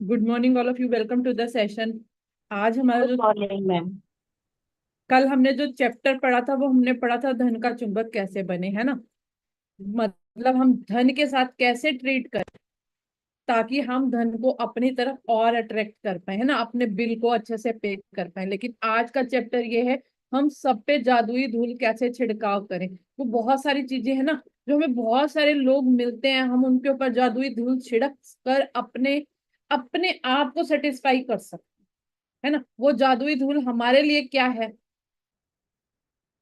Good morning all of you, welcome to the session. आज हमारा good जो morning ma'am. कल हमने जो चैप्टर पढ़ा था वो हमने पढ़ा था धन का चुंबक कैसे बने, है ना। मतलब हम धन के साथ कैसे ट्रीट करें ताकि हम धन को अपनी तरफ और अट्रैक्ट कर पाए, है ना, अपने बिल को अच्छे से पे कर पाए। लेकिन आज का चैप्टर ये है, हम सब पे जादुई धूल कैसे छिड़काव करें। वो बहुत सारी चीजें है ना, जो हमें बहुत सारे लोग मिलते हैं, हम उनके ऊपर जादुई धूल छिड़क कर अपने अपने आप को सेटिस्फाई कर सकते हैं, है ना। वो जादुई धूल हमारे लिए क्या है,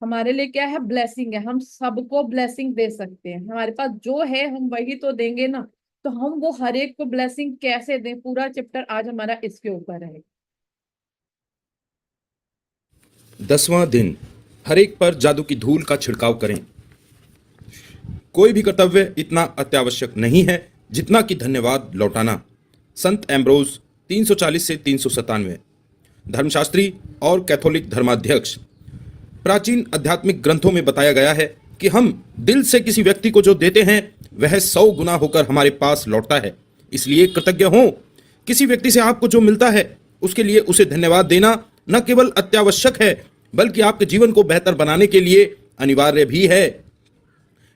हमारे लिए क्या है, ब्लेसिंग है। हम सबको ब्लेसिंग दे सकते हैं, हमारे पास जो है हम वही तो देंगे ना। तो हम वो हर एक को ब्लेसिंग कैसे दें, पूरा चैप्टर आज हमारा इसके ऊपर है। 10वां दिन। हर एक पर जादू की धूल का छिड़काव करें। कोई भी कर्तव्य इतना अत्यावश्यक नहीं है जितना कि धन्यवाद लौटाना। संत एम्ब्रोज 340 से 397। धर्मशास्त्री और कैथोलिक धर्माध्यक्ष। प्राचीन आध्यात्मिक ग्रंथों में बताया गया है कि हम दिल से किसी व्यक्ति को जो देते हैं वह 100 गुना होकर हमारे पास लौटता है। इसलिए कृतज्ञ हो। किसी व्यक्ति से आपको जो मिलता है उसके लिए उसे धन्यवाद देना न केवल अत्यावश्यक है बल्कि आपके जीवन को बेहतर बनाने के लिए अनिवार्य भी है।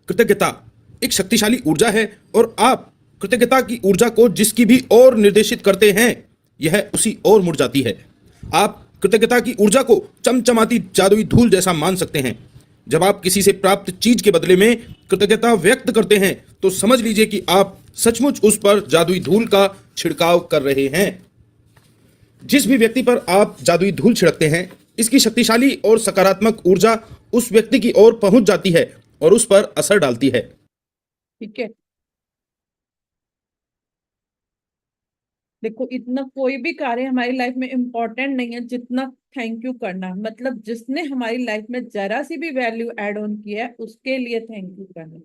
कृतज्ञता एक शक्तिशाली ऊर्जा है और आप कृतज्ञता की ऊर्जा को जिसकी भी ओर निर्देशित करते हैं यह उसी ओर मुड़ जाती है। आप कृतज्ञता की ऊर्जा को चमचमाती जादुई धूल जैसा मान सकते हैं। जब आप किसी से प्राप्त चीज के बदले में कृतज्ञता व्यक्त करते हैं तो समझ लीजिए कि आप सचमुच उस पर जादुई धूल का छिड़काव कर रहे हैं। जिस भी व्यक्ति पर आप जादुई धूल छिड़कते हैं इसकी शक्तिशाली और सकारात्मक ऊर्जा उस व्यक्ति की ओर पहुंच जाती है और उस पर असर डालती है। ठीक है, देखो, इतना कोई भी कार्य हमारी लाइफ में इम्पोर्टेंट नहीं है जितना थैंक यू करना। मतलब जिसने हमारी लाइफ में जरा सी भी वैल्यू ऐड ऑन किया है उसके लिए थैंक यू करना।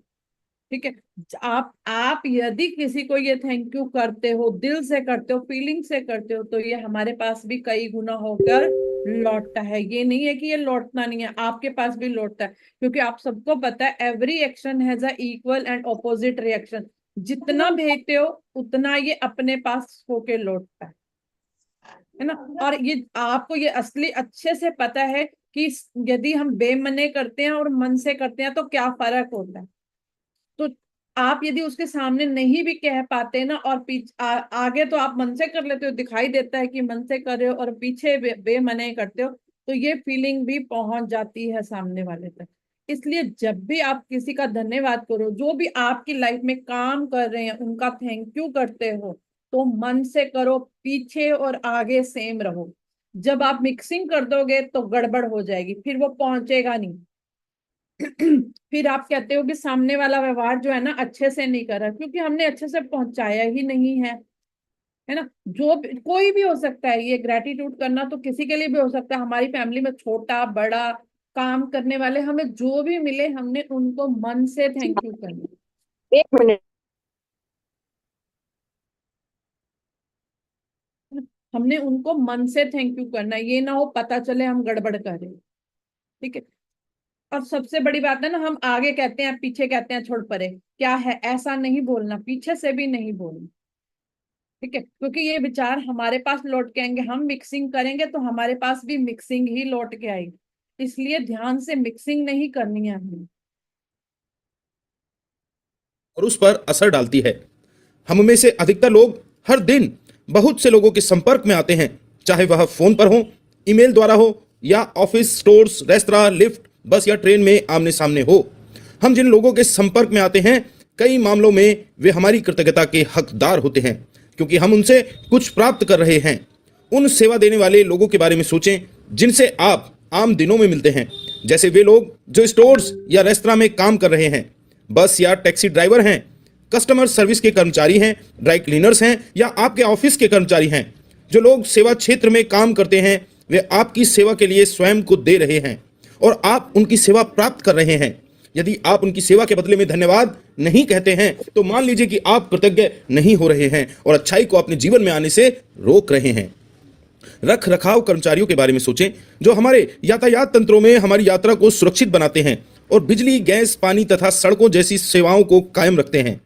ठीक है, आप यदि किसी को ये थैंक यू करते हो, दिल से करते हो, फीलिंग से करते हो, तो ये हमारे पास भी कई गुना होकर लौटता है। ये नहीं है कि ये लौटना नहीं है, आपके पास भी लौटता है। क्योंकि आप सबको पता है every action has a equal and opposite reaction. जितना भेजते हो उतना ये अपने पास होके लौटता है ना। और ये आपको ये असली अच्छे से पता है कि यदि हम बेमने करते हैं और मन से करते हैं तो क्या फर्क होता है। तो आप यदि उसके सामने नहीं भी कह पाते ना, और आगे तो आप मन से कर लेते हो, दिखाई देता है कि मन से कर रहे हो, और पीछे बेमने करते हो, तो ये फीलिंग भी पहुंच जाती है सामने वाले तक। इसलिए जब भी आप किसी का धन्यवाद करो, जो भी आपकी लाइफ में काम कर रहे हैं उनका थैंक यू करते हो, तो मन से करो, पीछे और आगे सेम रहो। जब आप मिक्सिंग कर दोगे तो गड़बड़ हो जाएगी, फिर वो पहुंचेगा नहीं। फिर आप कहते हो कि सामने वाला व्यवहार जो है ना अच्छे से नहीं कर रहा, क्योंकि हमने अच्छे से पहुंचाया ही नहीं है ना। कोई भी हो सकता है, ये ग्रेटिट्यूड करना तो किसी के लिए भी हो सकता है। हमारी फैमिली में छोटा बड़ा काम करने वाले हमें जो भी मिले, हमने उनको मन से थैंक यू करना। एक मिनट। हमने उनको मन से थैंक यू करना, ये ना हो पता चले हम गड़बड़ कर रहे हैं। ठीक है, और सबसे बड़ी बात है ना, हम आगे कहते हैं पीछे कहते हैं छोड़ परे, क्या है, ऐसा नहीं बोलना, पीछे से भी नहीं बोलना। ठीक है, क्योंकि ये विचार हमारे पास लौट के आएंगे। हम मिक्सिंग करेंगे तो हमारे पास भी मिक्सिंग ही लौट के आएगी। इसलिए ध्यान से मिक्सिंग नहीं करनी है हमें। और उस पर असर डालती है। हम में से अधिकतर लोग हर दिन बहुत से लोगों के संपर्क में आते हैं, चाहे वह फोन पर हो, ईमेल द्वारा हो या ऑफिस, स्टोर्स, रेस्तरां, लिफ्ट, बस या ट्रेन में आमने सामने हो। हम जिन लोगों के संपर्क में आते हैं कई मामलों में वे हमारी कृतज्ञता के हकदार होते हैं क्योंकि हम उनसे कुछ प्राप्त कर रहे हैं। उन सेवा देने वाले लोगों के बारे में सोचें जिनसे आप आम दिनों में मिलते हैं, जैसे वे लोग जो स्टोर्स या रेस्तरां में काम कर रहे हैं, बस या टैक्सी ड्राइवर हैं, कस्टमर सर्विस के कर्मचारी हैं, ड्राई क्लीनर्स हैं या आपके ऑफिस के कर्मचारी हैं। जो लोग सेवा क्षेत्र में काम करते हैं वे आपकी सेवा के लिए स्वयं को दे रहे हैं और आप उनकी सेवा प्राप्त कर रहे हैं। यदि आप उनकी सेवा के बदले में धन्यवाद नहीं कहते हैं तो मान लीजिए कि आप कृतज्ञ नहीं हो रहे हैं और अच्छाई को अपने जीवन में आने से रोक रहे हैं। रख रखाव कर्मचारियों के बारे में सोचें जो हमारे यातायात तंत्रों में हमारी यात्रा को सुरक्षित बनाते हैं और बिजली, गैस, पानी तथा सड़कों जैसी सेवाओं को कायम रखते हैं।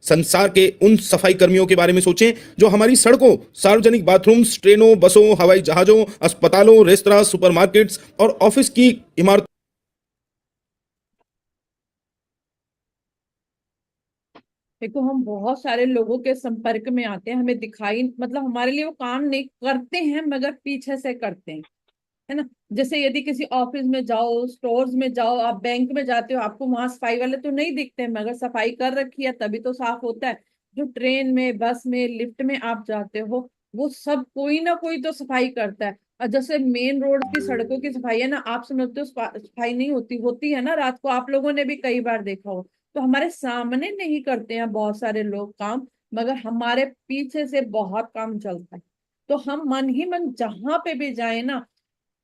संसार के उन सफाई कर्मियों के बारे में सोचें जो हमारी सड़कों, सार्वजनिक बाथरूम्स, ट्रेनों, बसों, हवाई जहाजों, अस्पतालों, रेस्तरां, सुपरमार्केट्स और ऑफिस की इमारतों। देखो, हम बहुत सारे लोगों के संपर्क में आते हैं, हमें दिखाई मतलब हमारे लिए वो काम नहीं करते हैं मगर पीछे से करते हैं, है ना। जैसे यदि किसी ऑफिस में जाओ, स्टोर्स में जाओ, आप बैंक में जाते हो, आपको वहां सफाई वाले तो नहीं दिखते हैं, मगर सफाई कर रखी है तभी तो साफ होता है। जो ट्रेन में, बस में, लिफ्ट में आप जाते हो, वो सब कोई ना कोई तो सफाई करता है। और जैसे मेन रोड की सड़कों की सफाई है ना, आप समझते हो सफाई नहीं होती, होती है ना, रात को आप लोगों ने भी कई बार देखा हो। तो हमारे सामने नहीं करते हैं बहुत सारे लोग काम, मगर हमारे पीछे से बहुत काम चलता है। तो हम मन ही मन जहां पे भी जाए ना,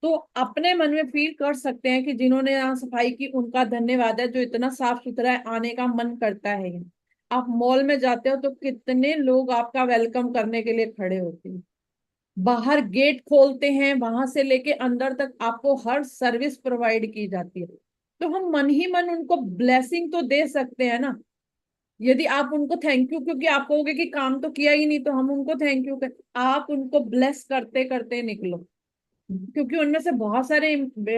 तो अपने मन में फील कर सकते हैं कि जिन्होंने यहाँ सफाई की उनका धन्यवाद है, जो इतना साफ सुथरा है, आने का मन करता है यहाँ। आप मॉल में जाते हो तो कितने लोग आपका वेलकम करने के लिए खड़े होते हैं, बाहर गेट खोलते हैं, वहां से लेके अंदर तक आपको हर सर्विस प्रोवाइड की जाती है। तो हम मन ही मन उनको ब्लेसिंग तो दे सकते हैं ना। यदि आप उनको थैंक यू, क्योंकि आप कहोगे कि काम तो किया ही नहीं, तो हम उनको थैंक यू कर, आप उनको ब्लेस करते करते निकलो, क्योंकि उनमें से बहुत सारे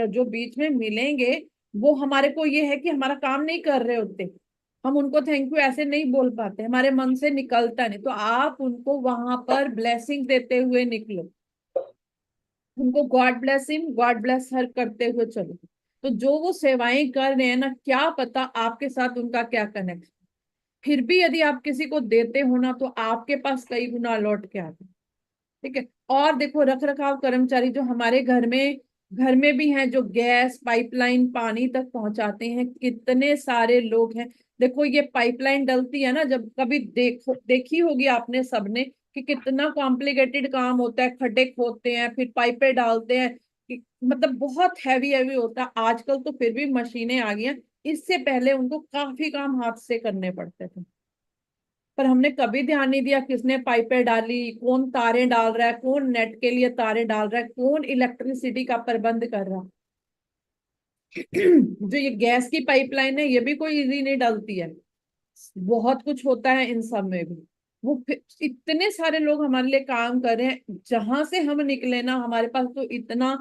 जो बीच में मिलेंगे, वो हमारे को ये है कि हमारा काम नहीं कर रहे होते, हम उनको थैंक यू ऐसे नहीं बोल पाते, हमारे मन से निकलता नहीं, तो आप उनको वहां पर ब्लेसिंग देते हुए निकलो, उनको god bless him, god bless her करते हुए चलो। तो जो वो सेवाएं कर रहे हैं ना, क्या पता आपके साथ उनका क्या कनेक्ट। फिर भी यदि आप किसी को देते हो ना, तो आपके पास कई गुना लौट के आते हैं। ठीक है। और देखो, रख रखाव कर्मचारी जो हमारे घर में भी हैं, जो गैस पाइपलाइन पानी तक पहुंचाते हैं, कितने सारे लोग हैं। देखो, ये पाइपलाइन डलती है ना, जब कभी देखी होगी आपने सबने कि कितना कॉम्प्लिकेटेड काम होता है, खड्डे खोदते हैं, फिर पाइपें डालते हैं, मतलब बहुत हैवी हैवी होता है। आजकल तो फिर भी मशीनें आ गई हैं, इससे पहले उनको काफी काम हाथ से करने पड़ते थे। पर हमने कभी ध्यान नहीं दिया किसने पाइपें डाली, कौन तारें डाल रहा है, कौन नेट के लिए तारें डाल रहा है, कौन इलेक्ट्रिसिटी का प्रबंध कर रहा है। जो ये गैस की पाइपलाइन है, ये भी कोई इजी नहीं डलती है, बहुत कुछ होता है इन सब में भी। इतने सारे लोग हमारे लिए काम कर रहे हैं, जहां से हम निकले ना, हमारे पास तो इतना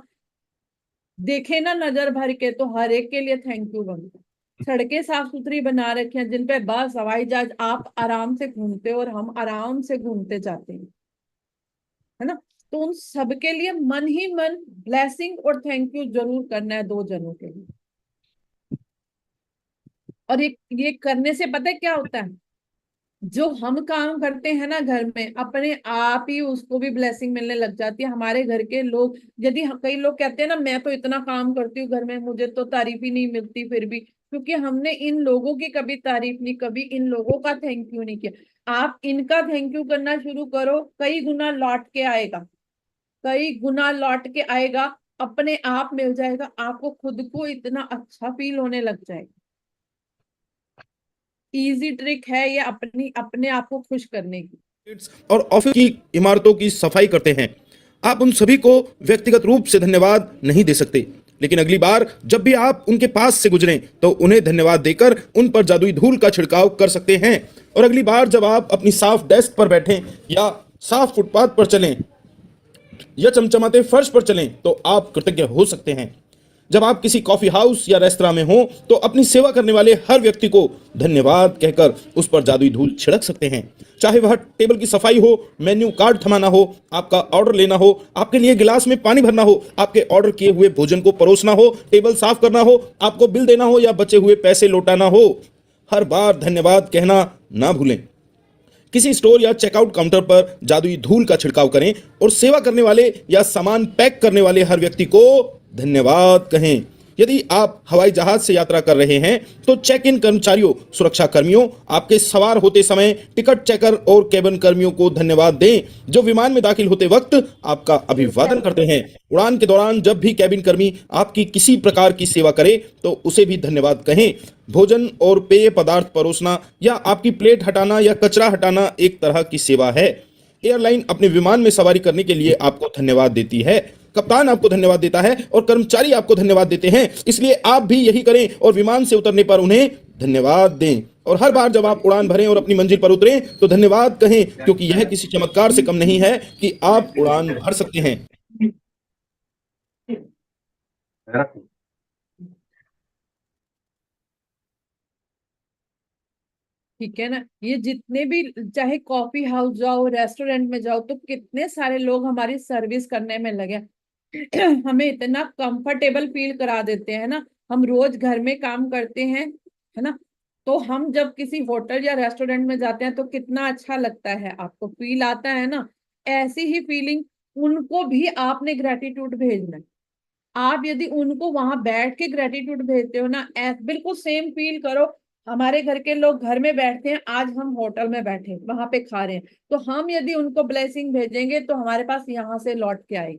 देखे ना नजर भर के, तो हर एक के लिए थैंक यू बनता है। सड़कें साफ सुथरी बना रखी हैं, जिन पे बस, हवाई जहाज, आप आराम से घूमते हो और हम आराम से घूमते जाते हैं, है ना। तो उन सबके लिए मन ही मन ब्लेसिंग और थैंक यू जरूर करना है, दो जनों के लिए। और ये करने से पता है क्या होता है, जो हम काम करते हैं ना घर में, अपने आप ही उसको भी ब्लेसिंग मिलने लग जाती है। हमारे घर के लोग, यदि कई लोग कहते हैं ना, मैं तो इतना काम करती हूँ घर में, मुझे तो तारीफ ही नहीं मिलती, फिर भी क्योंकि हमने इन लोगों की कभी तारीफ नहीं, कभी इन लोगों का थैंक यू नहीं किया। आप इनका थैंक यू करना शुरू करो, कई गुना लौट के आएगा, कई गुना लौट के आएगा, अपने आप मिल जाएगा आपको, खुद को इतना अच्छा फील होने लग जाएगा। इजी ट्रिक है ये, अपनी अपने आप को खुश करने की। और ऑफिस की इमारतों की सफाई करते हैं। आप उन सभी को व्यक्तिगत रूप से धन्यवाद नहीं दे सकते, लेकिन अगली बार जब भी आप उनके पास से गुजरें तो उन्हें धन्यवाद देकर उन पर जादुई धूल का छिड़काव कर सकते हैं। और अगली बार जब आप अपनी साफ डेस्क पर बैठें या साफ फुटपाथ पर चलें या चमचमाते फर्श पर चलें तो आप कृतज्ञ हो सकते हैं। जब आप किसी कॉफी हाउस या रेस्तरां में हो तो अपनी सेवा करने वाले हर व्यक्ति को धन्यवाद कहकर उस पर जादुई धूल छिड़क सकते हैं। चाहे वह टेबल की सफाई हो, मेन्यू कार्ड थमाना हो, आपका ऑर्डर लेना हो, आपके लिए गिलास में पानी भरना हो, आपके ऑर्डर किए हुए भोजन को परोसना हो, टेबल साफ करना हो, आपको बिल देना हो या बचे हुए पैसे लौटाना हो, हर बार धन्यवाद कहना ना भूलें। किसी स्टोर या चेकआउट काउंटर पर जादुई धूल का छिड़काव करें और सेवा करने वाले या सामान पैक करने वाले हर व्यक्ति को धन्यवाद कहें। यदि आप हवाई जहाज से यात्रा कर रहे हैं तो चेक इन कर्मचारियों, सुरक्षा कर्मियों, आपके सवार होते समय टिकट चेकर और केबिन कर्मियों को धन्यवाद दें जो विमान में दाखिल होते वक्त आपका अभिवादन करते हैं। उड़ान के दौरान जब भी केबिन कर्मी आपकी किसी प्रकार की सेवा करे तो उसे भी धन्यवाद कहें। भोजन और पेय पदार्थ परोसना या आपकी प्लेट हटाना या कचरा हटाना एक तरह की सेवा है। एयरलाइन अपने विमान में सवारी करने के लिए आपको धन्यवाद देती है, कप्तान आपको धन्यवाद देता है और कर्मचारी आपको धन्यवाद देते हैं। इसलिए आप भी यही करें और विमान से उतरने पर उन्हें धन्यवाद दें। और हर बार जब आप उड़ान भरें और अपनी मंजिल पर उतरें तो धन्यवाद कहें, क्योंकि यह किसी चमत्कार से कम नहीं है कि आप उड़ान भर सकते हैं। ठीक है ना। ये जितने भी, चाहे कॉफी हाउस जाओ, रेस्टोरेंट में जाओ, तो कितने सारे लोग हमारी सर्विस करने में लगे। हमें इतना कंफर्टेबल फील करा देते हैं ना। हम रोज घर में काम करते हैं, है ना। तो हम जब किसी होटल या रेस्टोरेंट में जाते हैं तो कितना अच्छा लगता है, आपको फील आता है ना। ऐसी ही फीलिंग उनको भी आपने ग्रेटिट्यूड भेजना है। आप यदि उनको वहां बैठ के ग्रेटिट्यूड भेजते हो ना, बिल्कुल सेम फील करो। हमारे घर के लोग घर में बैठते हैं, आज हम होटल में बैठे वहां पे खा रहे हैं, तो हम यदि उनको ब्लेसिंग भेजेंगे तो हमारे पास यहाँ से लौट के आएगी।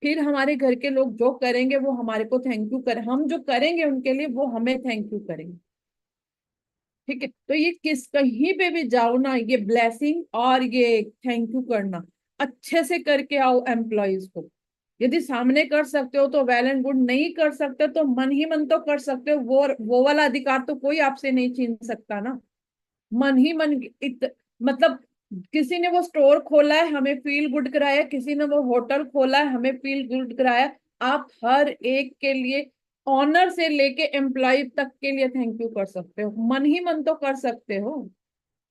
फिर हमारे घर के लोग जो करेंगे वो हमारे को थैंक यू करें, हम जो करेंगे उनके लिए वो हमें थैंक यू करेंगे। ठीक है। तो ये किस कहीं पे भी जाओ ना, ये ब्लेसिंग और ये थैंक यू करना अच्छे से करके आओ एम्प्लॉयज को। यदि सामने कर सकते हो तो वेल एंड गुड, नहीं कर सकते तो मन ही मन तो कर सकते हो। वो वाला अधिकार तो कोई आपसे नहीं छीन सकता ना। मन ही मन मतलब किसी ने वो स्टोर खोला है, हमें फील गुड कराया, किसी ने वो होटल खोला है, हमें फील गुड कराया। आप हर एक के लिए, ऑनर से लेके एम्प्लॉय तक के लिए थैंक यू कर सकते हो। मन ही मन तो कर सकते हो।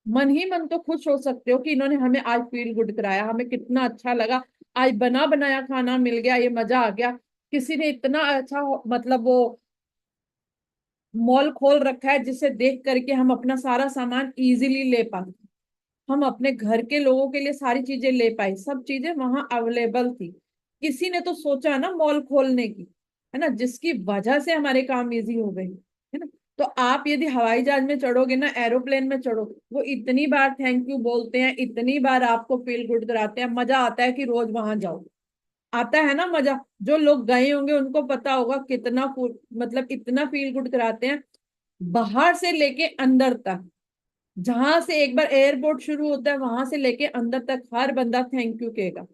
मन ही मन तो खुश हो सकते हो कि इन्होंने हमें आज फील गुड कराया, हमें कितना अच्छा लगा, आज बना बनाया खाना मिल गया, ये मजा आ गया। किसी ने इतना अच्छा मतलब वो मॉल खोल रखा है जिसे देख करके हम अपना सारा सामान इजीली ले पाए। हम अपने घर के लोगों के लिए सारी चीजें ले पाए, सब चीजें वहां अवेलेबल थी। किसी ने तो सोचा ना मॉल खोलने की, है ना, जिसकी वजह से हमारे काम इजी हो गए, है ना। तो आप यदि हवाई जहाज में चढ़ोगे ना, एरोप्लेन में चढ़ो, वो इतनी बार थैंक यू बोलते हैं, इतनी बार आपको फील गुड कराते हैं, मजा आता है कि रोज वहां जाओ। आता है ना मजा। जो लोग गए होंगे उनको पता होगा कितना मतलब इतना फील गुड कराते हैं, बाहर से लेके अंदर तक। जहां से एक बार एयरपोर्ट शुरू होता है वहां से लेके अंदर तक हर बंदा थैंक यू कहेगा।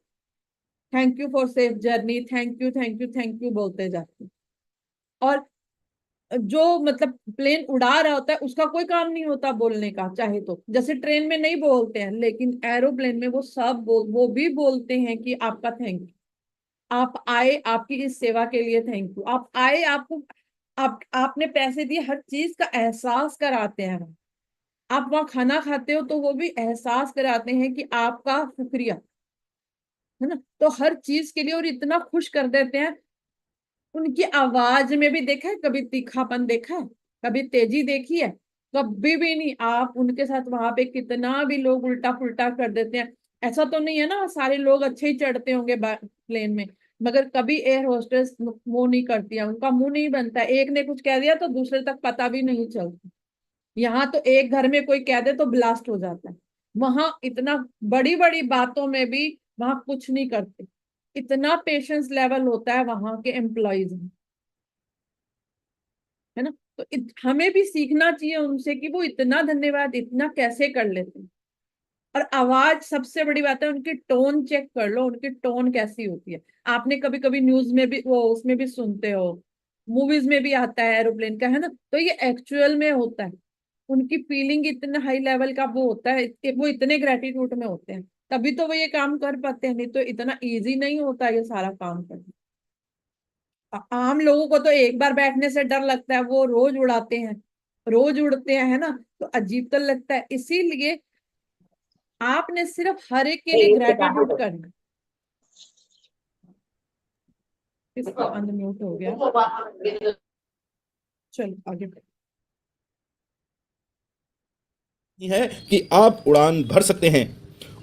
Thank you for safe journey, thank you thank you thank you बोलते जाते हैं। और जो मतलब प्लेन उड़ा रहा होता है उसका कोई काम नहीं होता बोलने का, चाहे तो जैसे ट्रेन में नहीं बोलते हैं, लेकिन एरोप्लेन में वो सब वो भी बोलते हैं कि आपका थैंक यू, आप आए, आपकी इस सेवा के लिए थैंक यू, आप आए, आपको आपने पैसे दिए, हर चीज का एहसास कराते हैं। आप वहां खाना खाते हो तो वो भी एहसास कराते हैं कि आपका शुक्रिया, है ना। तो हर चीज के लिए और इतना खुश कर देते हैं। उनकी आवाज में भी देखा है कभी तीखापन, देखा है कभी तेजी देखी है? कभी भी नहीं। आप उनके साथ वहां पे कितना भी लोग उल्टा पुल्टा कर देते हैं, ऐसा तो नहीं है ना सारे लोग अच्छे ही चढ़ते होंगे प्लेन में, मगर कभी एयर होस्टेस मुंह नहीं करती है, उनका मुंह नहीं बनता। एक ने कुछ कह दिया तो दूसरे तक पता भी नहीं चलता। यहाँ तो एक घर में कोई कह दे तो ब्लास्ट हो जाता है। वहां इतना बड़ी बड़ी बातों में भी वहां कुछ नहीं करते। इतना पेशेंस लेवल होता है वहां के एम्प्लॉयज में, है ना। तो हमें भी सीखना चाहिए उनसे कि वो इतना धन्यवाद इतना कैसे कर लेते हैं। और आवाज सबसे बड़ी बात है, उनकी टोन चेक कर लो, उनकी टोन कैसी होती है। आपने कभी कभी न्यूज में भी वो उसमें भी सुनते हो, मूवीज में भी आता है एरोप्लेन का, है ना। तो ये एक्चुअल में होता है। उनकी फीलिंग इतना हाई लेवल का वो होता है, वो इतने ग्रेटिट्यूड में होते हैं, तभी तो वो ये काम कर पाते हैं, नहीं तो इतना इजी नहीं होता ये सारा काम करना। आम लोगों को तो एक बार बैठने से डर लगता है, वो रोज उड़ाते हैं, रोज उड़ते हैं, है ना। तो अजीब तो लगता है। इसीलिए आपने सिर्फ हर एक के लिए ग्रेटिट्यूड करना। इसको अनम्यूट हो गया, चलो आगे बढ़ो। है कि आप उड़ान भर सकते हैं।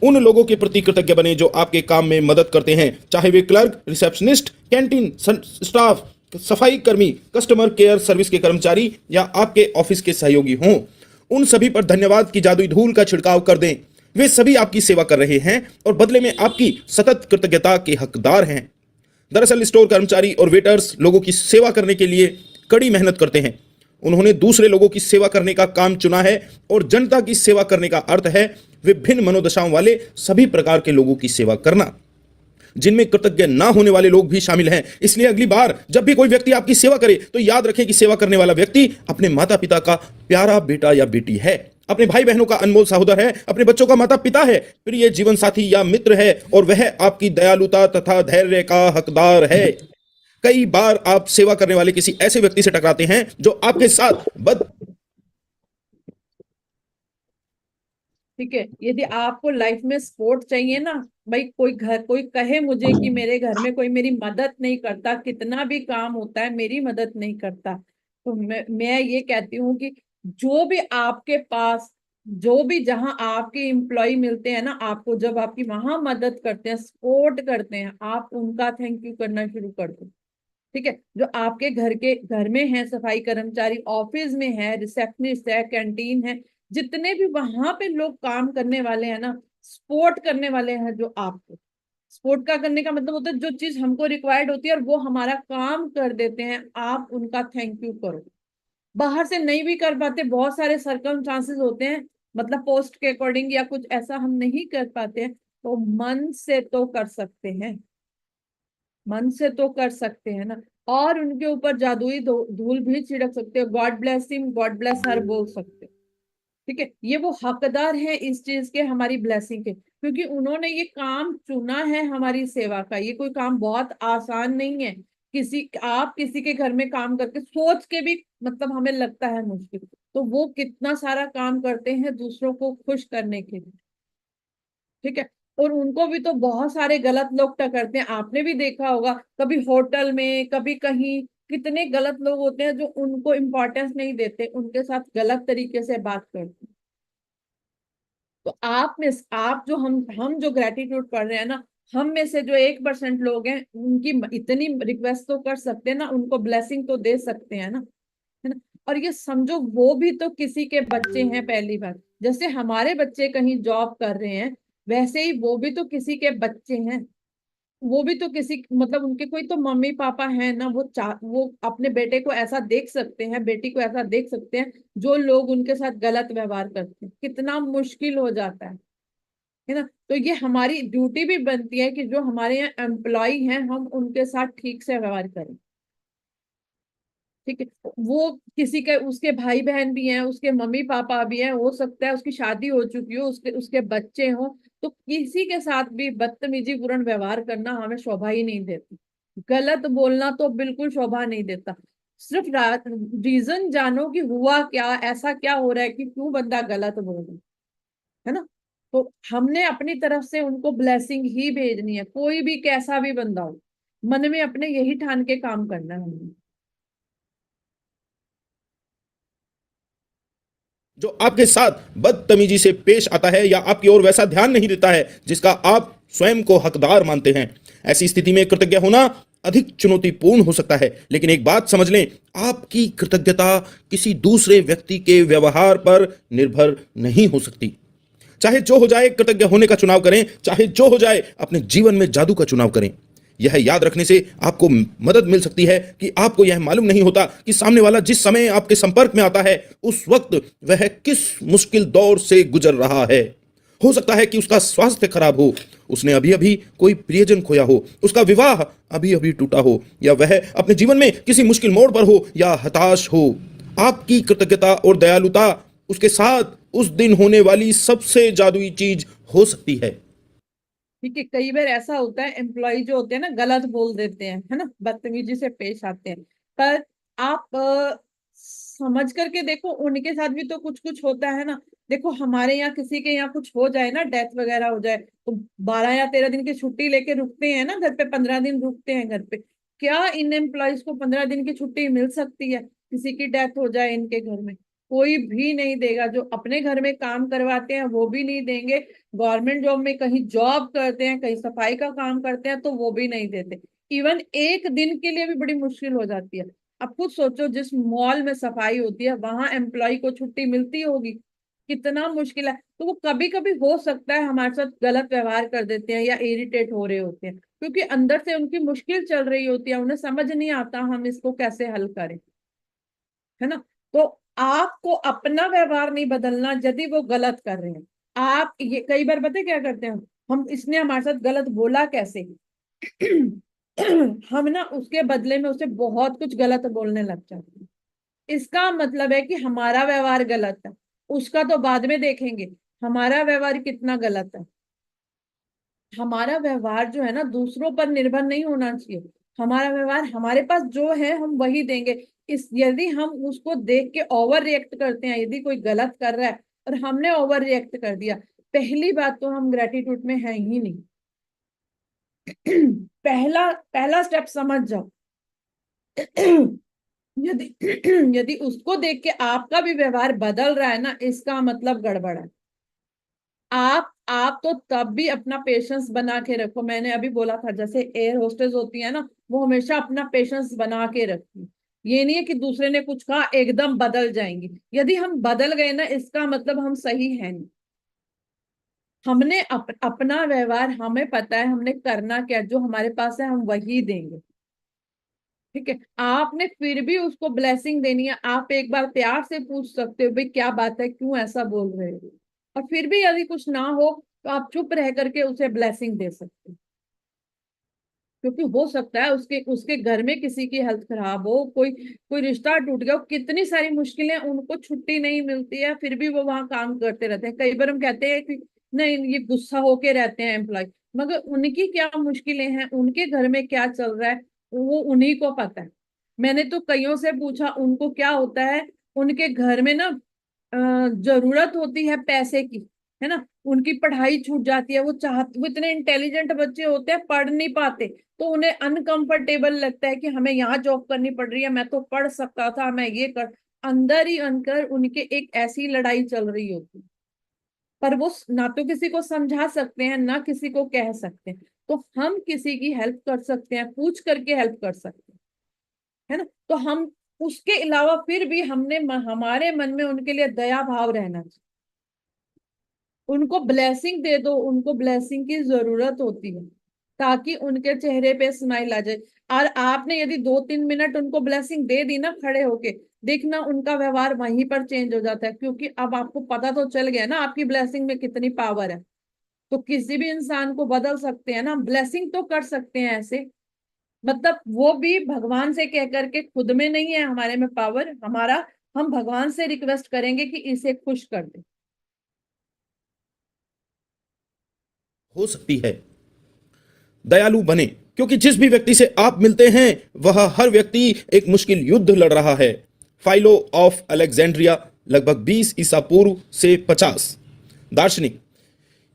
उन लोगों के प्रति कृतज्ञ बने जो आपके काम में मदद करते हैं, चाहे वे क्लर्क, रिसेप्शनिस्ट, कैंटीन स्टाफ, सफाई कर्मी, कस्टमर केयर सर्विस के कर्मचारी या आपके ऑफिस के सहयोगी हों। उन सभी पर धन्यवाद की जादुई धूल का छिड़काव कर दें। वे सभी आपकी सेवा कर रहे हैं और बदले में आपकी सतत कृतज्ञता के हकदार हैं। दरअसल स्टोर कर्मचारी और वेटर्स लोगों की सेवा करने के लिए कड़ी मेहनत करते हैं। उन्होंने दूसरे लोगों की सेवा करने का काम चुना है और जनता की सेवा करने का अर्थ है विभिन्न मनोदशाओं वाले सभी प्रकार के लोगों की सेवा करना। जिनमें कृतज्ञ ना होने वाले लोग भी शामिल हैं। इसलिए अगली बार जब भी कोई व्यक्ति आपकी सेवा करे तो याद रखें कि सेवा करने वाला व्यक्ति अपने माता पिता का प्यारा बेटा या बेटी है, अपने भाई बहनों का अनमोल सहोदर है, अपने बच्चों का माता पिता है, प्रिय जीवन साथी या मित्र है, और वह आपकी दयालुता तथा धैर्य का हकदार है। कई बार आप सेवा करने वाले किसी ऐसे व्यक्ति से टकराते हैं जो आपके साथ ठीक है, यदि आपको लाइफ में सपोर्ट चाहिए ना, भाई कोई कहे मुझे कि मेरे घर में कोई मेरी मदद नहीं करता, कितना भी काम होता है मेरी मदद नहीं करता, तो मैं ये कहती हूँ कि जो भी आपके पास, जो भी जहां आपके एम्प्लॉय मिलते हैं ना आपको, जब आपकी वहां मदद करते हैं, सपोर्ट करते हैं, आप उनका थैंक यू करना शुरू कर दो। ठीक है, जो आपके घर में है, सफाई कर्मचारी, ऑफिस में है, रिसेप्शनिस्ट है, कैंटीन है, जितने भी वहां पे लोग काम करने वाले हैं ना, सपोर्ट करने वाले हैं, जो आपको सपोर्ट का करने का मतलब होता है जो चीज हमको रिक्वायर्ड होती है और वो हमारा काम कर देते हैं, आप उनका थैंक यू करो। बाहर से नहीं भी कर पाते, बहुत सारे सर्कमस्टांसेस होते हैं, मतलब पोस्ट के अकॉर्डिंग या कुछ ऐसा हम नहीं कर पाते हैं, तो मन से तो कर सकते हैं, मन से तो कर सकते हैं ना। और उनके ऊपर जादुई धूल भी छिड़क सकते हो, god bless him, god bless her बोल सकते हो। ठीक है, ये वो हकदार है इस चीज के, हमारी ब्लेसिंग के, क्योंकि उन्होंने ये काम चुना है हमारी सेवा का। ये कोई काम बहुत आसान नहीं है, आप किसी के घर में काम करके सोच के भी मतलब हमें लगता है मुश्किल, तो वो कितना सारा काम करते हैं दूसरों को खुश करने के लिए। ठीक है, और उनको भी तो बहुत सारे गलत लोग टकरते हैं, आपने भी देखा होगा, कभी होटल में, कभी कहीं, कितने गलत लोग होते हैं जो उनको इम्पोर्टेंस नहीं देते, उनके साथ गलत तरीके से बात करते हैं। तो आप जो हम जो ग्रेटिट्यूड पढ़ रहे हैं ना, हम में से जो 1% लोग हैं, उनकी इतनी रिक्वेस्ट तो कर सकते हैं ना, उनको ब्लेसिंग तो दे सकते हैं ना, है ना। और ये समझो वो भी तो किसी के बच्चे हैं, पहली बार, जैसे हमारे बच्चे कहीं जॉब कर रहे हैं, वैसे ही वो भी तो किसी के बच्चे हैं, वो भी तो किसी मतलब उनके कोई तो मम्मी पापा हैं ना, वो अपने बेटे को ऐसा देख सकते हैं, बेटी को ऐसा देख सकते हैं, जो लोग उनके साथ गलत व्यवहार करते हैं, कितना मुश्किल हो जाता है ना। तो ये हमारी ड्यूटी भी बनती है कि जो हमारे यहाँ एम्प्लॉय हैं, हम उनके साथ ठीक से व्यवहार करें। ठीक है, वो किसी के, उसके भाई बहन भी हैं, उसके मम्मी पापा भी हैं, हो सकता है उसकी शादी हो चुकी हो, उसके उसके बच्चे हों, तो किसी के साथ भी बदतमीजी पूर्ण व्यवहार करना हमें शोभा ही नहीं देती। गलत बोलना तो बिल्कुल शोभा नहीं देता। सिर्फ रीजन जानो कि हुआ क्या, ऐसा क्या हो रहा है कि क्यों बंदा गलत बोल रहा है ना। तो हमने अपनी तरफ से उनको ब्लेसिंग ही भेजनी है, कोई भी कैसा भी बंदा हो, मन में अपने यही ठान के काम करना है हमने। जो आपके साथ बदतमीजी से पेश आता है या आपकी ओर वैसा ध्यान नहीं देता है जिसका आप स्वयं को हकदार मानते हैं, ऐसी स्थिति में कृतज्ञ होना अधिक चुनौतीपूर्ण हो सकता है। लेकिन एक बात समझ लें, आपकी कृतज्ञता किसी दूसरे व्यक्ति के व्यवहार पर निर्भर नहीं हो सकती। चाहे जो हो जाए, कृतज्ञ होने का चुनाव करें, चाहे जो हो जाए, अपने जीवन में जादू का चुनाव करें। यह याद रखने से आपको मदद मिल सकती है कि आपको यह मालूम नहीं होता कि सामने वाला जिस समय आपके संपर्क में आता है उस वक्त वह किस मुश्किल दौर से गुजर रहा है। हो सकता है कि उसका स्वास्थ्य खराब हो, उसने अभी अभी कोई प्रियजन खोया हो, उसका विवाह अभी अभी टूटा हो, या वह अपने जीवन में किसी मुश्किल मोड़ पर हो या हताश हो। आपकी कृतज्ञता और दयालुता उसके साथ उस दिन होने वाली सबसे जादुई चीज हो सकती है। ठीक है, कई बार ऐसा होता है एम्प्लॉय जो होते हैं ना गलत बोल देते हैं, है ना, बदतमीजी से पेश आते हैं, पर आप समझ करके देखो, उनके साथ भी तो कुछ कुछ होता है ना। देखो हमारे यहाँ किसी के यहाँ कुछ हो जाए ना, डेथ वगैरह हो जाए, तो 12 या 13 दिन की छुट्टी लेके रुकते हैं ना घर पे, 15 दिन रुकते हैं घर पे। क्या इन एम्प्लॉयज को 15 दिन की छुट्टी मिल सकती है? किसी की डेथ हो जाए इनके घर में, कोई भी नहीं देगा। जो अपने घर में काम करवाते हैं वो भी नहीं देंगे, गवर्नमेंट जॉब में कहीं जॉब करते हैं, कहीं सफाई का काम करते हैं, तो वो भी नहीं देते। इवन एक दिन के लिए भी बड़ी मुश्किल हो जाती है। अब खुद सोचो, जिस मॉल में सफाई होती है वहां एम्प्लॉय को छुट्टी मिलती होगी, कितना मुश्किल है। तो वो कभी कभी हो सकता है हमारे साथ गलत व्यवहार कर देते हैं या इरिटेट हो रहे होते हैं, क्योंकि अंदर से उनकी मुश्किल चल रही होती है, उन्हें समझ नहीं आता हम इसको कैसे हल करें, है ना। तो आपको अपना व्यवहार नहीं बदलना यदि वो गलत कर रहे हैं। आप ये कई बार पता है क्या करते हैं हम, इसने हमारे साथ गलत बोला कैसे, हम ना उसके बदले में उसे बहुत कुछ गलत बोलने लग जाते हैं। इसका मतलब है कि हमारा व्यवहार गलत है, उसका तो बाद में देखेंगे, हमारा व्यवहार कितना गलत है। हमारा व्यवहार जो है ना दूसरों पर निर्भर नहीं होना चाहिए। हमारा व्यवहार, हमारे पास जो है हम वही देंगे। इस यदि हम उसको देख के ओवर रिएक्ट करते हैं, यदि कोई गलत कर रहा है और हमने ओवर रिएक्ट कर दिया, पहली बात तो हम ग्रेटिट्यूड में है ही नहीं। पहला पहला स्टेप समझ जाओ। यदि यदि उसको देख के आपका भी व्यवहार बदल रहा है ना, इसका मतलब गड़बड़ है। आप तो तब भी अपना पेशेंस बना के रखो। मैंने अभी बोला था, जैसे एयर होस्टेस होती है ना, वो हमेशा अपना पेशेंस बना के रखती। ये नहीं है कि दूसरे ने कुछ कहा एकदम बदल जाएंगी। यदि हम बदल गए ना, इसका मतलब हम सही है नहीं। हमने अपना व्यवहार, हमें पता है हमने करना क्या, जो हमारे पास है हम वही देंगे। ठीक है, आपने फिर भी उसको ब्लेसिंग देनी है। आप एक बार प्यार से पूछ सकते हो, भाई क्या बात है, क्यों ऐसा बोल रहे हो। और फिर भी यदि कुछ ना हो तो आप चुप रह करके उसे ब्लेसिंग दे सकते हो। क्योंकि हो सकता है उसके उसके घर में किसी की हेल्थ खराब हो, कोई कोई रिश्ता टूट गया हो, कितनी सारी मुश्किलें, उनको छुट्टी नहीं मिलती है, फिर भी वो वहां काम करते रहते हैं। कई बार हम कहते हैं कि नहीं, ये गुस्सा होके रहते हैं एम्प्लॉय, मगर उनकी क्या मुश्किलें हैं, उनके घर में क्या चल रहा है, वो उन्हीं को पता है। मैंने तो कईयों से पूछा उनको क्या होता है। उनके घर में ना जरूरत होती है पैसे की, है ना, उनकी पढ़ाई छूट जाती है, वो इतने इंटेलिजेंट बच्चे होते हैं, पढ़ नहीं पाते, तो उन्हें अनकंफर्टेबल लगता है कि हमें यहाँ जॉब करनी पड़ रही है, मैं तो पढ़ सकता था, मैं ये कर। अंदर ही अंदर उनके एक ऐसी लड़ाई चल रही होती, पर वो ना तो किसी को समझा सकते हैं ना किसी को कह सकते हैं। तो हम किसी की हेल्प कर सकते हैं, पूछ करके हेल्प कर सकते हैं, है ना। तो हम उसके अलावा फिर भी हमारे मन में उनके लिए दया भाव रहना चाहिए। उनको ब्लेसिंग दे दो, उनको ब्लेसिंग की जरूरत होती है, ताकि उनके चेहरे पे स्माइल आ जाए। और आपने यदि 2-3 मिनट उनको ब्लेसिंग दे दी ना खड़े होके, देखना उनका व्यवहार वहीं पर चेंज हो जाता है, क्योंकि अब आपको पता तो चल गया ना आपकी ब्लेसिंग में कितनी पावर है। तो किसी भी इंसान को बदल सकते हैं ना, ब्लेसिंग तो कर सकते हैं ऐसे। मतलब वो भी भगवान से कह करके, खुद में नहीं है हमारे में पावर, हमारा हम भगवान से रिक्वेस्ट करेंगे कि इसे खुश कर दे। हो सकती है दयालु बने, क्योंकि जिस भी व्यक्ति से आप मिलते हैं वह हर व्यक्ति एक मुश्किल युद्ध लड़ रहा है। फाइलो ऑफ अलेक्जेंड्रिया, लगभग 20 ईसा पूर्व से 50 दार्शनिक।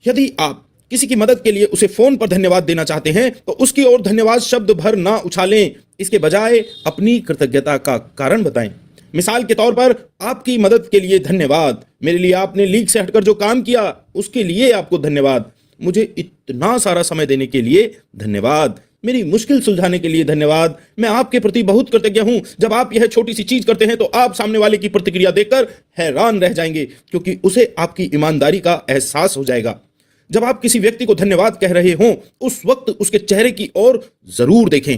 यदि आप किसी की मदद के लिए उसे फोन पर धन्यवाद देना चाहते हैं तो उसकी ओर धन्यवाद शब्द भर ना उछालें, इसके बजाय अपनी कृतज्ञता का कारण बताएं। मिसाल के तौर पर, आपकी मदद के लिए धन्यवाद, मेरे लिए आपने लीक से हटकर जो काम किया उसके लिए आपको धन्यवाद, मुझे इतना सारा समय देने के लिए धन्यवाद, मेरी मुश्किल सुलझाने के लिए धन्यवाद, मैं आपके प्रति बहुत कृतज्ञ हूं। जब आप यह छोटी सी चीज करते हैं तो आप सामने वाले की प्रतिक्रिया देखकर हैरान रह जाएंगे, क्योंकि उसे आपकी ईमानदारी का एहसास हो जाएगा। जब आप किसी व्यक्ति को धन्यवाद कह रहे हों उस वक्त उसके चेहरे की ओर जरूर देखें।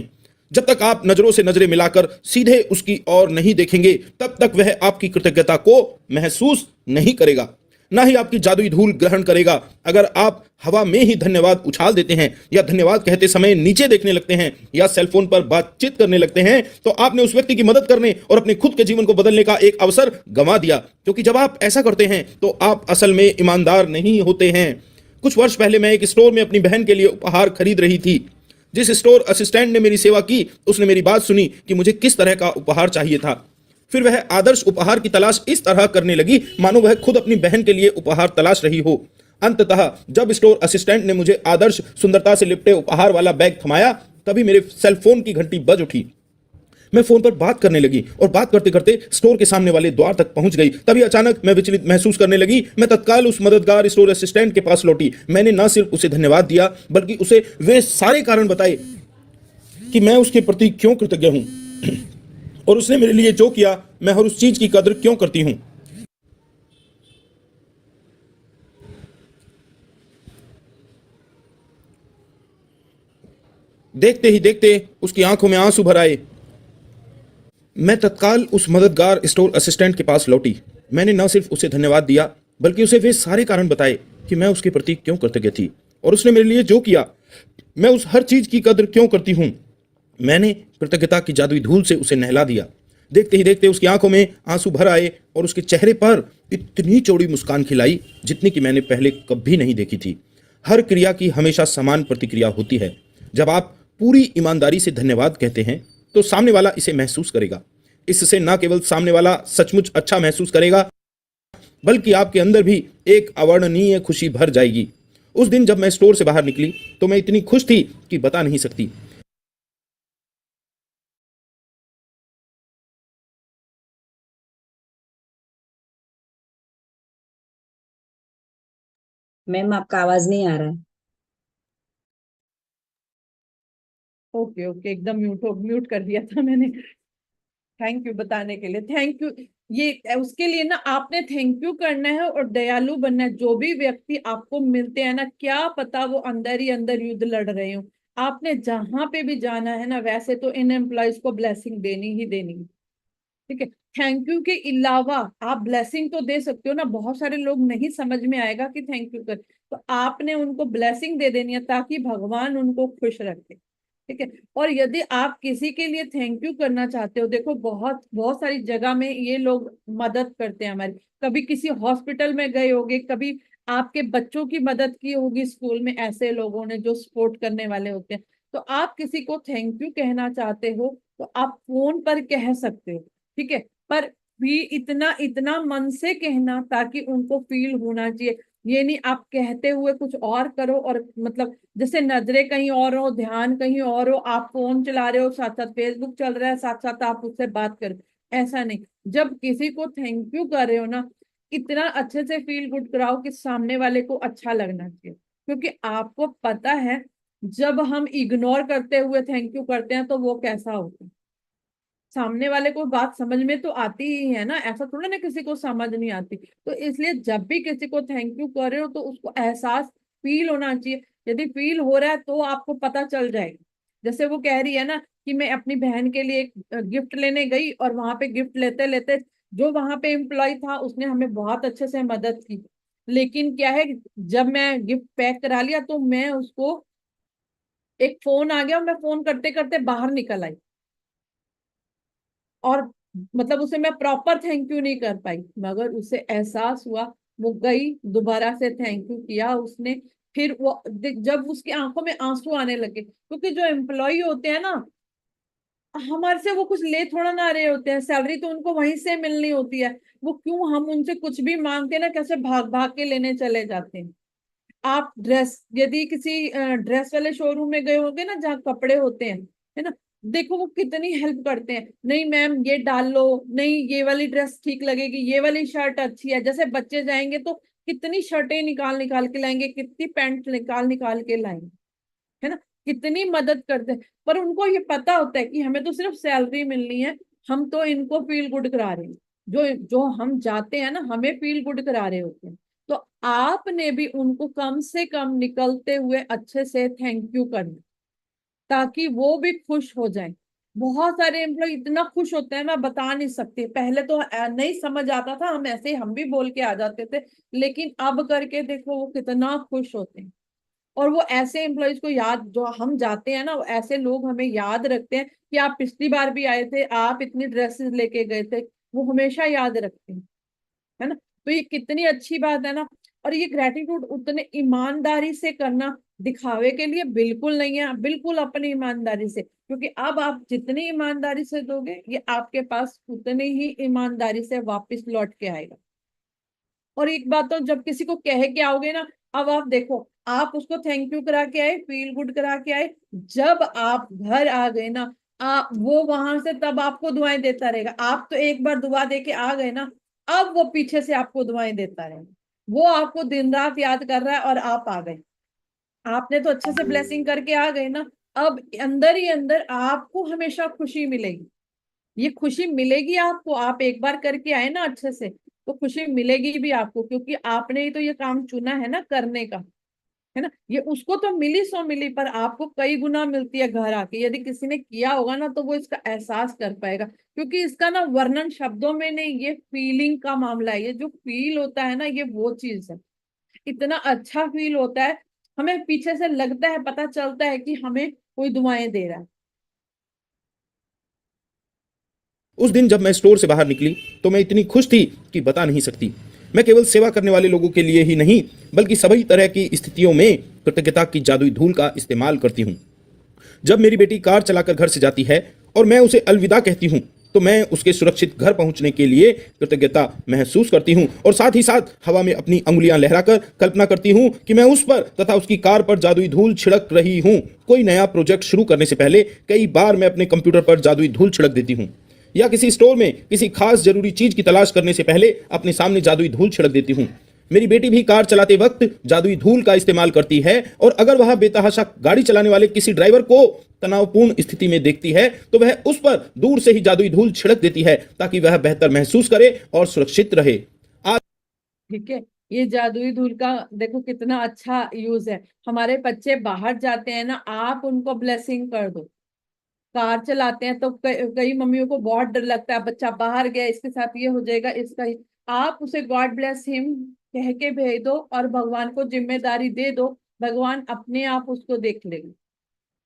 जब तक आप नजरों से नजरें मिलाकर सीधे उसकी ओर नहीं देखेंगे तब तक वह आपकी कृतज्ञता को महसूस नहीं करेगा, ना ही आपकी जादुई धूल ग्रहण करेगा। अगर आप हवा में ही धन्यवाद उछाल देते हैं या धन्यवाद कहते समय नीचे देखने लगते हैं या सेलफोन पर बातचीत करने लगते हैं तो आपने उस व्यक्ति की मदद करने और अपने खुद के जीवन को बदलने का एक अवसर गंवा दिया, क्योंकि जब आप ऐसा करते हैं तो आप असल में ईमानदार नहीं होते हैं। कुछ वर्ष पहले मैं एक स्टोर में अपनी बहन के लिए उपहार खरीद रही थी। जिस स्टोर असिस्टेंट ने मेरी सेवा की उसने मेरी बात सुनी कि मुझे किस तरह का उपहार चाहिए था। फिर वह आदर्श उपहार की तलाश इस तरह करने लगी मानो वह खुद अपनी बहन के लिए उपहार तलाश रही हो। अंततः जब स्टोर असिस्टेंट ने मुझे आदर्श सुंदरता से लिपटे उपहार वाला बैग थमाया तभी मेरे सेलफोन की घंटी बज उठी। मैं फोन पर बात करने लगी और बात करते करते स्टोर के सामने वाले द्वार तक पहुंच गई। तभी अचानक मैं विचलित महसूस करने लगी। मैं तत्काल उस मददगार स्टोर असिस्टेंट के पास लौटी। मैंने न सिर्फ उसे धन्यवाद दिया बल्कि उसे वे सारे कारण बताए कि मैं उसके प्रति क्यों कृतज्ञ हूं और उसने मेरे लिए जो किया मैं हर उस चीज की कदर क्यों करती हूं। देखते ही देखते उसकी आंखों में आंसू भर आए। मैं तत्काल उस मददगार स्टोर असिस्टेंट के पास लौटी। मैंने न सिर्फ उसे धन्यवाद दिया बल्कि उसे वे सारे कारण बताए कि मैं उसके प्रति क्यों कृतज्ञ थी और उसने मेरे लिए जो किया मैं उस हर चीज की कद्र क्यों करती हूं? मैंने कृतज्ञता की जादुई धूल से उसे नहला दिया। देखते ही देखते उसकी आंखों में आंसू भर आए और उसके चेहरे पर इतनी चौड़ी मुस्कान खिलाई जितनी कि मैंने पहले कभी नहीं देखी थी। हर क्रिया की हमेशा समान प्रतिक्रिया होती है। जब आप पूरी ईमानदारी से धन्यवाद कहते हैं तो सामने वाला इसे महसूस करेगा। इससे न केवल सामने वाला सचमुच अच्छा महसूस करेगा, बल्कि आपके अंदर भी एक अवर्णनीय खुशी भर जाएगी। उस दिन जब मैं स्टोर से बाहर निकली तो मैं इतनी खुश थी कि बता नहीं सकती। मैम आपका आवाज नहीं आ रहा है। ओके ओके, एकदम म्यूट कर दिया था मैंने। थैंक यू बताने के लिए, थैंक यू। ये उसके लिए ना आपने थैंक यू करना है और दयालु बनना है। जो भी व्यक्ति आपको मिलते हैं ना, क्या पता वो अंदर ही अंदर युद्ध लड़ रहे हो, आपने जहां पे भी जाना है ना, वैसे तो इन एम्प्लॉयज को ब्लेसिंग देनी ही देनी है। ठीक है, थैंक यू के अलावा आप ब्लेसिंग तो दे सकते हो ना। बहुत सारे लोग नहीं समझ में आएगा कि थैंक यू कर, तो आपने उनको ब्लेसिंग दे देनी है ताकि भगवान उनको खुश रखे। ठीक है, और यदि आप किसी के लिए थैंक यू करना चाहते हो, देखो बहुत बहुत सारी जगह में ये लोग मदद करते हैं हमारी। कभी किसी हॉस्पिटल में गए होगे, कभी आपके बच्चों की मदद की होगी स्कूल में, ऐसे लोगों ने जो सपोर्ट करने वाले होते हैं। तो आप किसी को थैंक यू कहना चाहते हो तो आप फोन पर कह सकते हो। ठीक है, पर भी इतना इतना मन से कहना ताकि उनको फील होना चाहिए। ये नहीं आप कहते हुए कुछ और करो, और मतलब जैसे नजरें कहीं और हो, ध्यान कहीं और हो, आप फोन चला रहे हो, साथ साथ फेसबुक चल रहा है, साथ साथ आप उससे बात करो। ऐसा नहीं, जब किसी को थैंक यू कर रहे हो ना, इतना अच्छे से फील गुड कराओ कि सामने वाले को अच्छा लगना चाहिए। क्योंकि आपको पता है जब हम इग्नोर करते हुए थैंक यू करते हैं तो वो कैसा होता है। सामने वाले को बात समझ में तो आती ही है ना, ऐसा थोड़ा ना किसी को समझ नहीं आती। तो इसलिए जब भी किसी को थैंक यू कर रहे हो तो उसको एहसास फील होना चाहिए। यदि फील हो रहा है तो आपको पता चल जाएगा। जैसे वो कह रही है ना कि मैं अपनी बहन के लिए एक गिफ्ट लेने गई और वहां पे गिफ्ट लेते लेते जो वहां पे एम्प्लॉय था उसने हमें बहुत अच्छे से मदद की। लेकिन क्या है, जब मैं गिफ्ट पैक करा लिया तो मैं उसको, एक फोन आ गया और मैं फोन करते करते बाहर निकल आई, और मतलब उसे मैं प्रॉपर थैंक यू नहीं कर पाई। मगर उसे एहसास हुआ, वो गई, दोबारा से थैंक यू किया उसने। फिर वो जब उसकी आंखों में आंसू आने लगे, क्योंकि जो एम्प्लॉय होते हैं ना, हमारे से वो कुछ ले थोड़ा ना रहे होते हैं, सैलरी तो उनको वहीं से मिलनी होती है। वो क्यों हम उनसे कुछ भी मांगते हैं ना, कैसे भाग भाग के लेने चले जाते हैं। आप ड्रेस, यदि किसी ड्रेस वाले शोरूम में गए होंगे ना जहाँ कपड़े होते हैं, है ना, देखो वो कितनी हेल्प करते हैं। नहीं मैम ये डाल लो, नहीं ये वाली ड्रेस ठीक लगेगी, ये वाली शर्ट अच्छी है। जैसे बच्चे जाएंगे तो कितनी शर्टें निकाल निकाल के लाएंगे, कितनी पैंट निकाल निकाल के लाएंगे, है ना, कितनी मदद करते हैं। पर उनको ये पता होता है कि हमें तो सिर्फ सैलरी मिलनी है, हम तो इनको फील गुड करा रहे हैं। जो जो हम जाते हैं ना, हमें फील गुड करा रहे होते हैं। तो आपने भी उनको कम से कम निकलते हुए अच्छे से थैंक यू करना, ताकि वो भी खुश हो जाए। बहुत सारे एम्प्लॉय इतना खुश होते हैं, मैं बता नहीं सकती। पहले तो नहीं समझ आता था, हम ऐसे हम भी बोल के आ जाते थे, लेकिन अब करके देखो वो कितना खुश होते हैं। और वो ऐसे एम्प्लॉयज को याद, जो हम जाते हैं ना, वो ऐसे लोग हमें याद रखते हैं कि आप पिछली बार भी आए थे, आप इतनी ड्रेसेस लेके गए थे। वो हमेशा याद रखते हैं, है ना। तो ये कितनी अच्छी बात है ना। और ये ग्रेटिट्यूड उतने ईमानदारी से करना, दिखावे के लिए बिल्कुल नहीं है, बिल्कुल अपनी ईमानदारी से। क्योंकि अब आप जितनी ईमानदारी से दोगे, ये आपके पास उतनी ही ईमानदारी से वापस लौट के आएगा। और एक बात तो, जब किसी को कह के आओगे ना, अब आप देखो, आप उसको थैंक यू करा के आए, फील गुड करा के आए, जब आप घर आ गए ना, आप वो वहां से तब आपको दुआएं देता रहेगा। आप तो एक बार दुआ दे के आ गए ना, अब वो पीछे से आपको दुआएं देता रहेगा। वो आपको दिन रात याद कर रहा है और आप आ गए, आपने तो अच्छे से ब्लेसिंग करके आ गए ना। अब अंदर ही अंदर आपको हमेशा खुशी मिलेगी। ये खुशी मिलेगी आपको, आप एक बार करके आए ना अच्छे से, तो खुशी मिलेगी भी आपको, क्योंकि आपने ही तो ये काम चुना है ना करने का, है ना। ये उसको तो मिली सो मिली, पर आपको कई गुना मिलती है घर आके। यदि किसी ने किया होगा ना तो वो इसका एहसास कर पाएगा। क्योंकि इसका ना वर्णन शब्दों में नहीं, ये फीलिंग का मामला है। ये जो फील होता है ना, ये वो चीज है, इतना अच्छा फील होता है। हमें पीछे से लगता है, पता चलता है कि हमें कोई दुआएं दे रहा है। उस दिन जब मैं स्टोर से बाहर निकली तो मैं इतनी खुश थी कि बता नहीं सकती। मैं केवल सेवा करने वाले लोगों के लिए ही नहीं बल्कि सभी तरह की स्थितियों में कृतज्ञता की जादुई धूल का इस्तेमाल करती हूँ। जब मेरी बेटी कार चलाकर घर से जाती है और मैं उसे अलविदा कहती हूँ तो मैं उसके सुरक्षित घर पहुंचने के लिए कृतज्ञता महसूस करती हूँ और साथ ही साथ हवा में अपनी अंगुलियां लहराकर कल्पना करती हूँ कि मैं उस पर तथा उसकी कार पर जादुई धूल छिड़क रही हूँ। कोई नया प्रोजेक्ट शुरू करने से पहले कई बार मैं अपने कंप्यूटर पर जादुई धूल छिड़क देती हूँ या किसी स्टोर में किसी खास जरूरी चीज की तलाश करने से पहले अपने सामने जादुई धूल छिड़क देती हूँ। मेरी बेटी भी कार चलाते वक्त जादुई धूल का इस्तेमाल करती है और अगर वह बेतहाशा गाड़ी चलाने वाले किसी ड्राइवर को तनावपूर्ण स्थिति में देखती है तो वह उस पर दूर से ही जादुई धूल छिड़क देती है ताकि वह बेहतर महसूस करे और सुरक्षित रहे। आज ठीक है, ये जादुई धूल का देखो कितना अच्छा यूज है। हमारे बच्चे बाहर जाते हैं ना, आप उनको ब्लेसिंग कर दो। कार चलाते हैं तो कई मम्मियों को बहुत डर लगता है, बच्चा बाहर गया, इसके साथ ये हो जाएगा, इसका ही। आप उसे गॉड ब्लेस हिम कह के भेज दो और भगवान को जिम्मेदारी दे दो, भगवान अपने आप उसको देख लेगा।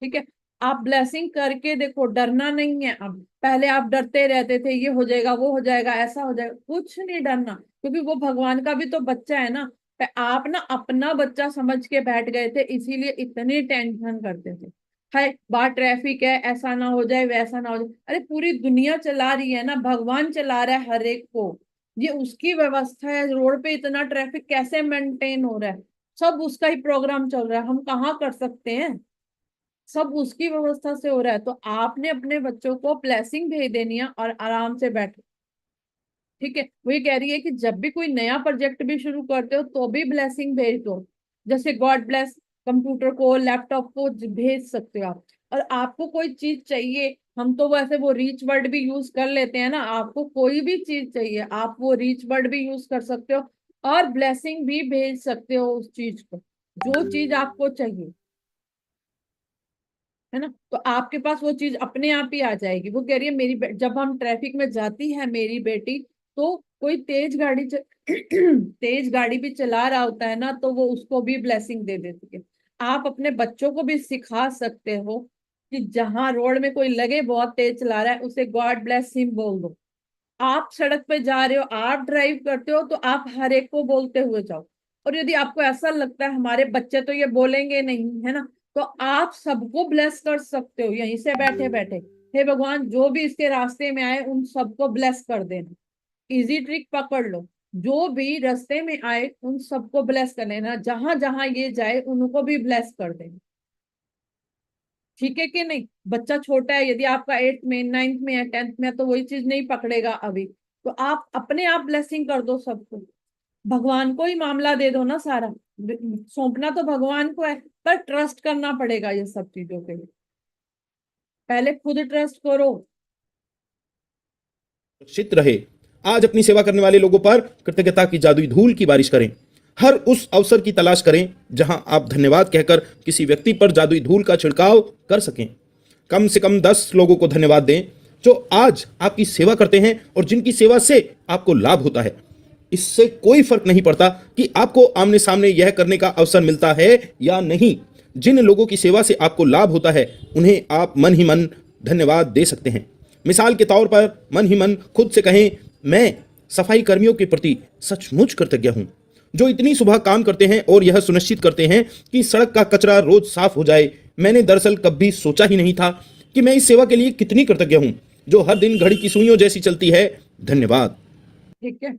ठीक है, आप ब्लेसिंग करके देखो, डरना नहीं है। अब पहले आप डरते रहते थे, ये हो जाएगा, वो हो जाएगा, ऐसा हो जाएगा, कुछ नहीं डरना, क्योंकि वो भगवान का भी तो बच्चा है ना। आप ना अपना बच्चा समझ के बैठ गए थे, इसीलिए इतनी टेंशन करते थे। है बाहर ट्रैफिक है, ऐसा ना हो जाए, वैसा ना हो जाए। अरे पूरी दुनिया चला रही है ना, भगवान चला रहा है हर एक को, ये उसकी व्यवस्था है। रोड पे इतना ट्रैफिक कैसे मेंटेन हो रहा है, सब उसका ही प्रोग्राम चल रहा है, हम कहाँ कर सकते हैं। सब उसकी व्यवस्था से हो रहा है। तो आपने अपने बच्चों को ब्लेसिंग भेज देनी है और आराम से बैठो। ठीक है, वो ये कह रही है कि जब भी कोई नया प्रोजेक्ट भी शुरू करते हो तो भी ब्लेसिंग भेज दो। जैसे गॉड ब्लेस कंप्यूटर को, लैपटॉप को भेज सकते हो आप। और आपको कोई चीज चाहिए, हम तो वैसे वो रीच वर्ड भी यूज कर लेते हैं ना, आपको कोई भी चीज चाहिए आप वो रीच वर्ड भी यूज कर सकते हो और ब्लेसिंग भी भेज सकते हो उस चीज को, जो चीज आपको चाहिए, है ना। तो आपके पास वो चीज अपने आप ही आ जाएगी। वो कह रही है जब हम ट्रैफिक में जाती है मेरी बेटी, तो कोई तेज गाड़ी भी चला रहा होता है ना, तो वो उसको भी ब्लेसिंग दे देती है। आप अपने बच्चों को भी सिखा सकते हो कि जहां रोड में कोई लगे बहुत तेज चला रहा है, उसे गॉड ब्लेस हिम बोल दो। आप सड़क पे जा रहे हो, आप ड्राइव करते हो, तो आप हर एक को बोलते हुए जाओ। और यदि आपको ऐसा लगता है हमारे बच्चे तो ये बोलेंगे नहीं, है ना, तो आप सबको ब्लेस कर सकते हो यहीं से बैठे बैठे। हे भगवान, जो भी इसके रास्ते में आए उन सबको ब्लेस कर देना। इजी ट्रिक पकड़ लो, जो भी रास्ते में आए उन सबको ब्लेस कर लेना, जहां जहां ये जाए उनको भी ब्लेस कर देना। ठीक है कि नहीं। बच्चा छोटा है, यदि आपका 8th में, 9th में है, 10th में है, तो वही चीज नहीं पकड़ेगा अभी। तो आप अपने आप ब्लेसिंग कर दो सबको, भगवान को ही मामला दे दो ना सारा। सौंपना तो भगवान को है, पर ट्रस्ट करना पड़ेगा ये सब चीजों पे। पहले खुद ट्रस्ट करो। सुरक्षित रहे। आज अपनी सेवा करने वाले लोगों पर कृतज्ञता की जादुई धूल की बारिश करें। हर उस अवसर की तलाश करें जहां आप धन्यवाद कहकर किसी व्यक्ति पर जादुई धूल का छिड़काव कर सकें। कम से कम 10 लोगों को धन्यवाद दें जो आज आपकी सेवा करते हैं और जिनकी सेवा से आपको लाभ होता है। इससे कोई फर्क नहीं पड़ता कि आपको आमने सामने यह करने का अवसर मिलता है या नहीं। जिन लोगों की सेवा से आपको लाभ होता है उन्हें आप मन ही मन धन्यवाद दे सकते हैं। मिसाल के तौर पर मन ही मन खुद से कहें, मैं सफाई कर्मियों के प्रति सचमुच कृतज्ञ हूं जो इतनी सुबह काम करते हैं और यह सुनिश्चित करते हैं कि सड़क का कचरा रोज साफ हो जाए। मैंने दरअसल कभी सोचा ही नहीं था कि मैं इस सेवा के लिए कितनी कृतज्ञ हूं जो हर दिन घड़ी की सुइयों जैसी चलती है। धन्यवाद। ठीक है,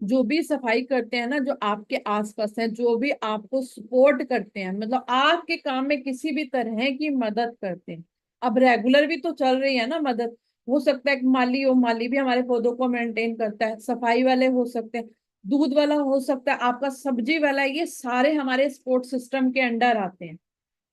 जो भी सफाई करते हैं ना, जो आपके आसपास हैं, जो भी आपको सपोर्ट करते हैं, मतलब आपके काम में किसी भी तरह की मदद करते हैं। अब रेगुलर भी तो चल रही है ना मदद। हो सकता है कि माली हो, माली भी हमारे पौधों को मेंटेन करता है, सफाई वाले हो सकते हैं, दूध वाला हो सकता है, आपका सब्जी वाला, ये सारे हमारे सपोर्ट सिस्टम के अंडर आते हैं।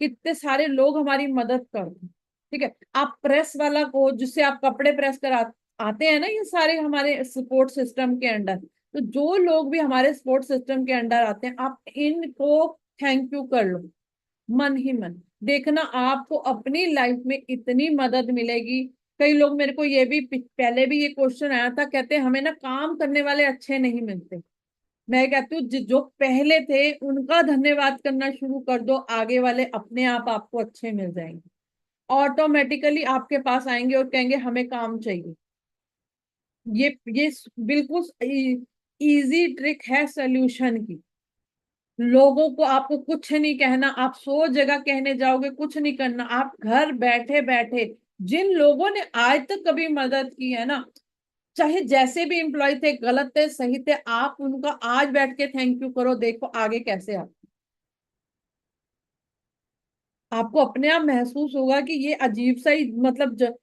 कितने सारे लोग हमारी मदद करते हैं। ठीक है, आप प्रेस वाला को, जिससे आप कपड़े प्रेस कर आते हैं ना, ये सारे हमारे सपोर्ट सिस्टम के अंडर। तो जो लोग भी हमारे सपोर्ट सिस्टम के अंडर आते हैं, आप इनको थैंक यू कर लो मन ही मन। देखना आपको अपनी लाइफ में इतनी मदद मिलेगी। कई लोग, मेरे को ये भी पहले भी ये क्वेश्चन आया था, कहते हैं हमें ना काम करने वाले अच्छे नहीं मिलते। मैं कहती हूँ जो पहले थे उनका धन्यवाद करना शुरू कर दो, आगे वाले अपने आप आपको अच्छे मिल जाएंगे, ऑटोमेटिकली आपके पास आएंगे और कहेंगे हमें काम चाहिए। ये बिल्कुल इजी ट्रिक है सोल्यूशन की। लोगों को आपको कुछ नहीं कहना, आप 100 जगह कहने जाओगे कुछ नहीं करना, आप घर बैठे बैठे जिन लोगों ने आज तक कभी मदद की है ना, चाहे जैसे भी एम्प्लॉय थे, गलत थे सही थे, आप उनका आज बैठ के थैंक यू करो, देखो आगे कैसे आपको अपने आप महसूस होगा कि ये अजीब सा ही मतलब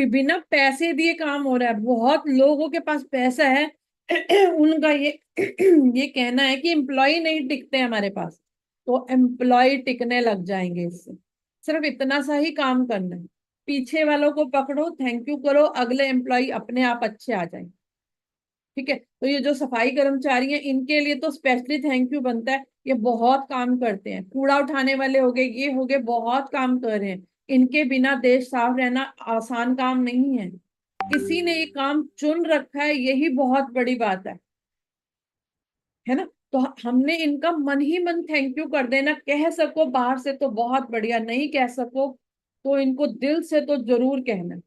बिना पैसे दिए काम हो रहा है। बहुत लोगों के पास पैसा है उनका ये ये कहना है कि एम्प्लॉय नहीं टिकते हमारे पास, तो एम्प्लॉय टिकने लग जाएंगे इससे। सिर्फ इतना सा ही काम करना है, पीछे वालों को पकड़ो, थैंक यू करो, अगले एम्प्लॉय अपने आप अच्छे आ जाएंगे। ठीक है, तो ये जो सफाई कर्मचारी हैं इनके लिए तो स्पेशली थैंक यू बनता है, ये बहुत काम करते हैं। कूड़ा उठाने वाले हो गए, ये हो गए, बहुत काम कर रहे हैं, इनके बिना देश साफ रहना आसान काम नहीं है। किसी ने ये काम चुन रखा है, यही बहुत बड़ी बात है ना। तो हमने इनका मन ही मन थैंक यू कर देना, कह सको बाहर से तो बहुत बढ़िया, नहीं कह सको तो इनको दिल से तो जरूर कहना।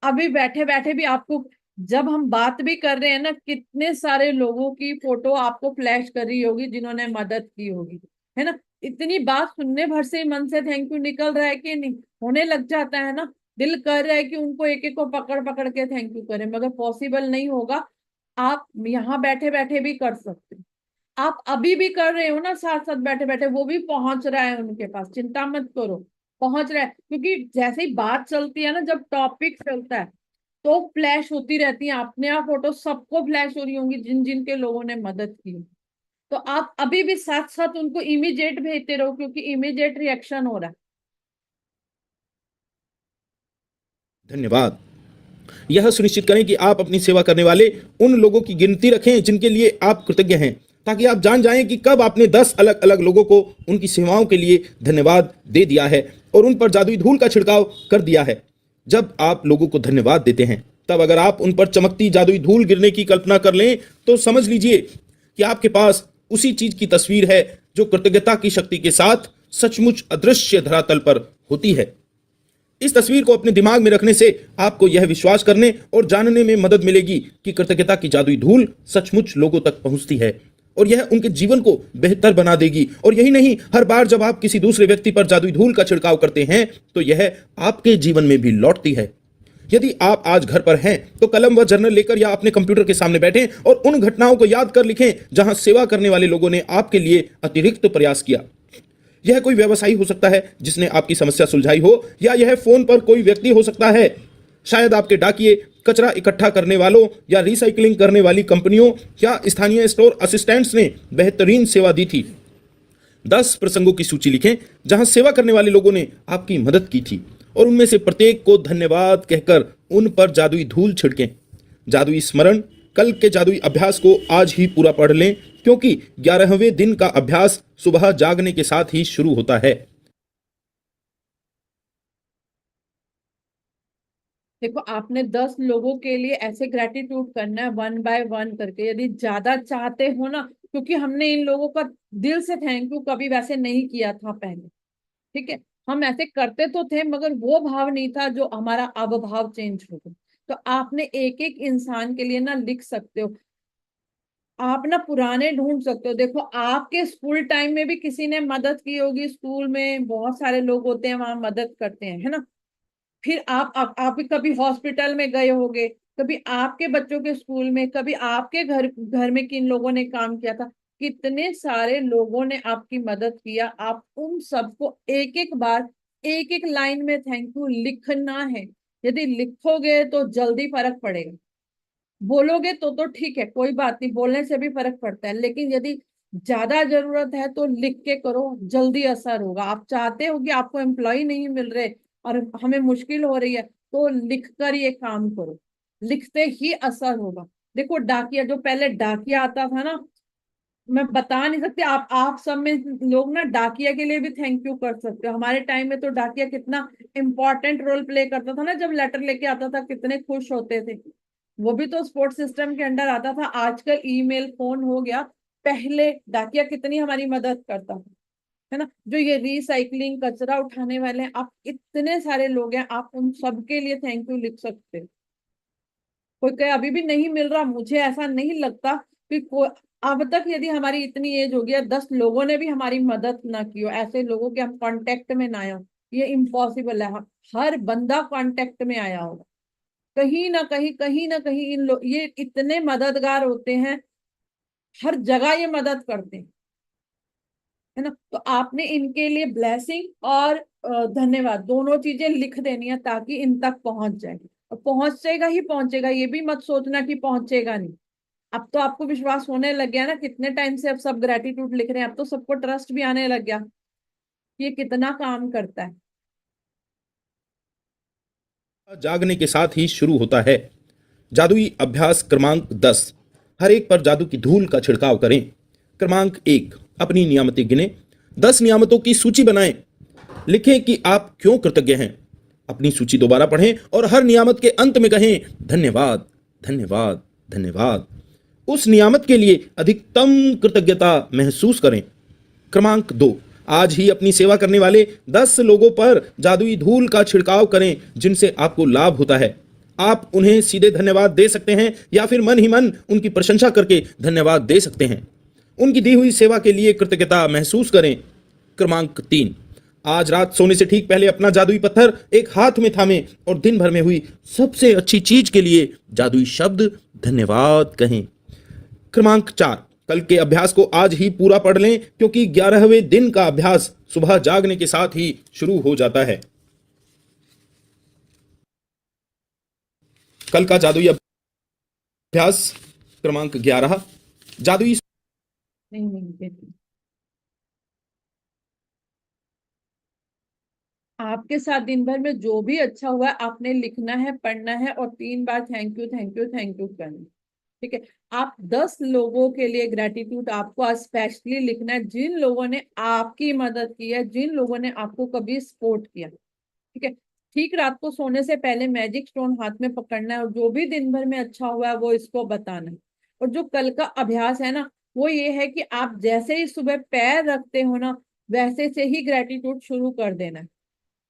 अभी बैठे बैठे भी आपको, जब हम बात भी कर रहे हैं ना, कितने सारे लोगों की फोटो आपको फ्लैश कर रही होगी जिन्होंने मदद की होगी, है ना। इतनी बात सुनने भर से ही मन से थैंक यू निकल रहा है कि नहीं, होने लग जाता है ना। दिल कर रहा है कि उनको एक एक को पकड़ पकड़ के थैंक यू करें, मगर पॉसिबल नहीं होगा। आप यहाँ बैठे बैठे भी कर सकते हो, आप अभी भी कर रहे हो ना, साथ साथ बैठे बैठे वो भी पहुंच रहा है उनके पास, चिंता मत करो, पहुंच रहा है। क्योंकि जैसे ही बात चलती है ना, जब टॉपिक चलता है तो फ्लैश होती रहती है अपने आप फोटो, सबको फ्लैश हो रही होंगी जिन जिन के लोगों ने मदद की। तो आप अभी भी साथ साथ उनको इमीडिएट भेजते रहो, क्योंकि इमीडिएट रिएक्शन हो रहा है। धन्यवाद। यह सुनिश्चित करें कि आप अपनी सेवा करने वाले उन लोगों की गिनती रखें जिनके लिए आप कृतज्ञ हैं, ताकि आप जान जाएं कि कब आपने 10 अलग अलग लोगों को उनकी सेवाओं के लिए धन्यवाद दे दिया है और उन पर जादुई धूल का छिड़काव कर दिया है। जब आप लोगों को धन्यवाद देते हैं, तब अगर आप उन पर चमकती जादुई धूल गिरने की कल्पना कर लें, तो समझ लीजिए कि आपके पास उसी चीज की तस्वीर है जो कृतज्ञता की शक्ति के साथ सचमुच अदृश्य धरातल पर होती है। इस तस्वीर को अपने दिमाग में रखने से आपको यह विश्वास करने और जानने में मदद मिलेगी कि कृतज्ञता की जादुई धूल सचमुच लोगों तक पहुंचती है और यह उनके जीवन को बेहतर बना देगी। और यही नहीं, हर बार जब आप किसी दूसरे व्यक्ति पर जादुई धूल का छिड़काव करते हैं, तो यह आपके जीवन में भी लौटती है। यदि आप आज घर पर हैं, तो कलम व जर्नल लेकर या अपने कंप्यूटर के सामने बैठें और उन घटनाओं को याद कर लिखें जहां सेवा करने वाले लोगों ने आपके लिए अतिरिक्त प्रयास किया। यह कोई व्यवसायी हो सकता है जिसने आपकी समस्या सुलझाई हो, या यह फोन पर कोई व्यक्ति हो सकता है, शायद आपके डाकिये, कचरा इकट्ठा करने वालों या रिसाइकलिंग करने वाली कंपनियों या स्थानीय स्टोर असिस्टेंट्स ने बेहतरीन सेवा दी थी। 10 प्रसंगों की सूची लिखें जहां सेवा करने वाले लोगों ने आपकी मदद की थी और उनमें से प्रत्येक को धन्यवाद कहकर उन पर जादुई धूल छिड़कें। जादुई स्मरण, कल के जादुई अभ्यास को आज ही पूरा पढ़ लें, क्योंकि 11वें दिन का अभ्यास सुबह जागने के साथ ही शुरू होता है। देखो, आपने 10 लोगों के लिए ऐसे ग्रेटिट्यूड करना है, 1 बाय 1 करके। यदि ज्यादा चाहते हो ना, क्योंकि हमने इन लोगों का दिल से थैंक यू कभी वैसे नहीं किया था पहले, ठीक है। हम ऐसे करते तो थे, मगर वो भाव नहीं था जो हमारा अब भाव चेंज हो गया। तो आपने एक एक इंसान के लिए ना लिख सकते हो, आप ना पुराने ढूंढ सकते हो। देखो, आपके स्कूल टाइम में भी किसी ने मदद की होगी, स्कूल में बहुत सारे लोग होते हैं वहां मदद करते हैं, है ना। फिर आप भी कभी हॉस्पिटल में गए होगे, कभी आपके बच्चों के स्कूल में, कभी आपके घर घर में किन लोगों ने काम किया था, कितने सारे लोगों ने आपकी मदद किया। आप उन सबको एक एक बार एक एक लाइन में थैंक यू लिखना है। यदि लिखोगे तो जल्दी फर्क पड़ेगा, बोलोगे तो ठीक है, कोई बात नहीं, बोलने से भी फर्क पड़ता है, लेकिन यदि ज्यादा जरूरत है तो लिख के करो, जल्दी असर होगा। आप चाहते हो कि आपको एम्प्लॉय नहीं मिल रहे और हमें मुश्किल हो रही है, तो लिख कर ये काम करो, लिखते ही असर होगा। देखो, डाकिया, जो पहले डाकिया आता था ना, मैं बता नहीं सकती, आप सब में लोग ना डाकिया के लिए भी थैंक यू कर सकते हो। हमारे टाइम में तो डाकिया कितना इंपॉर्टेंट रोल प्ले करता था ना, जब लेटर लेके आता था कितने खुश होते थे। वो भी तो सपोर्ट सिस्टम के अंडर आता था। आजकल ईमेल, फोन हो गया, पहले डाकिया कितनी हमारी मदद करता था, है ना। जो ये रिसाइकलिंग, कचरा उठाने वाले हैं, आप इतने सारे लोग हैं, आप उन सबके लिए थैंक यू लिख सकते हो। कोई कहे अभी भी नहीं मिल रहा, मुझे ऐसा नहीं लगता कि कोई अब तक, यदि हमारी इतनी एज हो गया, 10 लोगों ने भी हमारी मदद ना की हो, ऐसे लोगों के हम कांटेक्ट में ना आए हो, ये इम्पॉसिबल है। हर बंदा कांटेक्ट में आया होगा कहीं ना कहीं, कहीं ना कहीं। इन लोग ये इतने मददगार होते हैं, हर जगह ये मदद करते हैं, है ना। तो आपने इनके लिए ब्लेसिंग और धन्यवाद दोनों चीजें लिख देनी है, ताकि इन तक पहुंच जाए। और पहुंचेगा ही पहुंचेगा, ये भी मत सोचना कि पहुंचेगा नहीं। अब तो आपको विश्वास होने लग गया ना, कितने टाइम से अब सब ग्रेटिट्यूड लिख रहे हैं, अब तो सबको ट्रस्ट भी आने लग गया ये कितना काम करता है। जागने के साथ ही शुरू होता है। जादुई अभ्यास क्रमांक 10। हर एक पर जादू की धूल का छिड़काव करें। क्रमांक 1, अपनी नियामतें गिने। 10 नियामतों की सूची बनाएं। लिखें कि आप क्यों कृतज्ञ हैं। अपनी सूची दोबारा पढ़ें और हर नियामत के अंत में कहें धन्यवाद, धन्यवाद, धन्यवाद। उस नियामत के लिए अधिकतम कृतज्ञता महसूस करें। क्रमांक 2, आज ही अपनी सेवा करने वाले 10 लोगों पर जादुई धूल का छिड़काव करें जिनसे आपको लाभ होता है। आप उन्हें सीधे धन्यवाद दे सकते हैं या फिर मन ही मन उनकी प्रशंसा करके धन्यवाद दे सकते हैं। उनकी दी हुई सेवा के लिए कृतज्ञता महसूस करें। क्रमांक 3, आज रात सोने से ठीक पहले अपना जादुई पत्थर एक हाथ में थामें और दिन भर में हुई सबसे अच्छी चीज के लिए जादुई शब्द धन्यवाद कहें। क्रमांक 4, कल के अभ्यास को आज ही पूरा पढ़ लें क्योंकि 11वें दिन का अभ्यास सुबह जागने के साथ ही शुरू हो जाता है। कल का जादुई अभ्यास क्रमांक 11, जादुई नहीं देती। आपके साथ दिन भर में जो भी अच्छा हुआ आपने लिखना है, पढ़ना है, और 3 बार thank you, thank you, thank you करना। ठीक है। आप 10 लोगों के लिए ग्रेटिट्यूड आपको स्पेशली लिखना है, जिन लोगों ने आपकी मदद की है, जिन लोगों ने आपको कभी सपोर्ट किया। ठीक है। ठीक रात को सोने से पहले मैजिक स्टोन हाथ में पकड़ना है, और जो भी दिन भर में अच्छा हुआ है वो इसको बताना है। और जो कल का अभ्यास है ना, वो ये है कि आप जैसे ही सुबह पैर रखते हो ना, वैसे से ही ग्रेटिट्यूड शुरू कर देना है।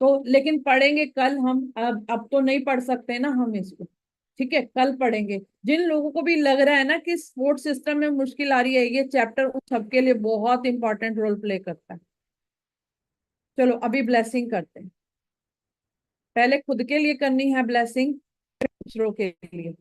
तो लेकिन पढ़ेंगे कल हम, अब तो नहीं पढ़ सकते ना हम इसको। ठीक है, कल पढ़ेंगे। जिन लोगों को भी लग रहा है ना कि स्पोर्ट सिस्टम में मुश्किल आ रही है, ये चैप्टर उन सबके लिए बहुत इंपॉर्टेंट रोल प्ले करता है। चलो अभी ब्लेसिंग करते हैं। पहले खुद के लिए करनी है ब्लेसिंग, दूसरों के लिए।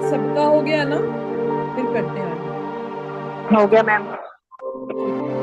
सबका हो गया मैम। ठीक है।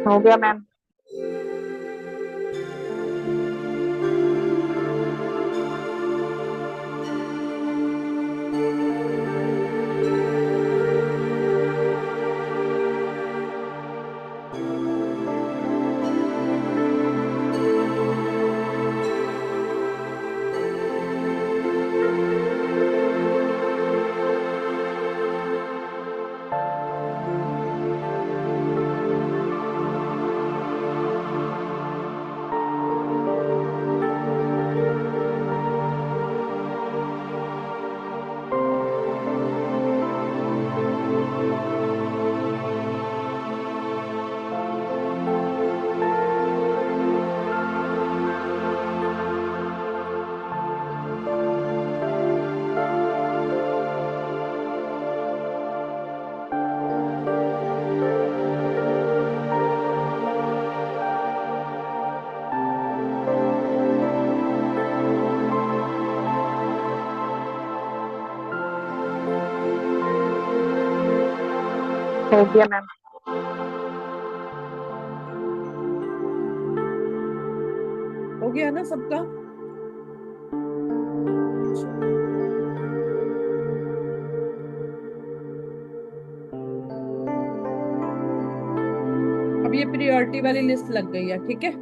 हो गया मैम। हो गया मैम। हो गया ना सबका? चलो। अब ये प्रायोरिटी वाली लिस्ट लग गई है, ठीक है।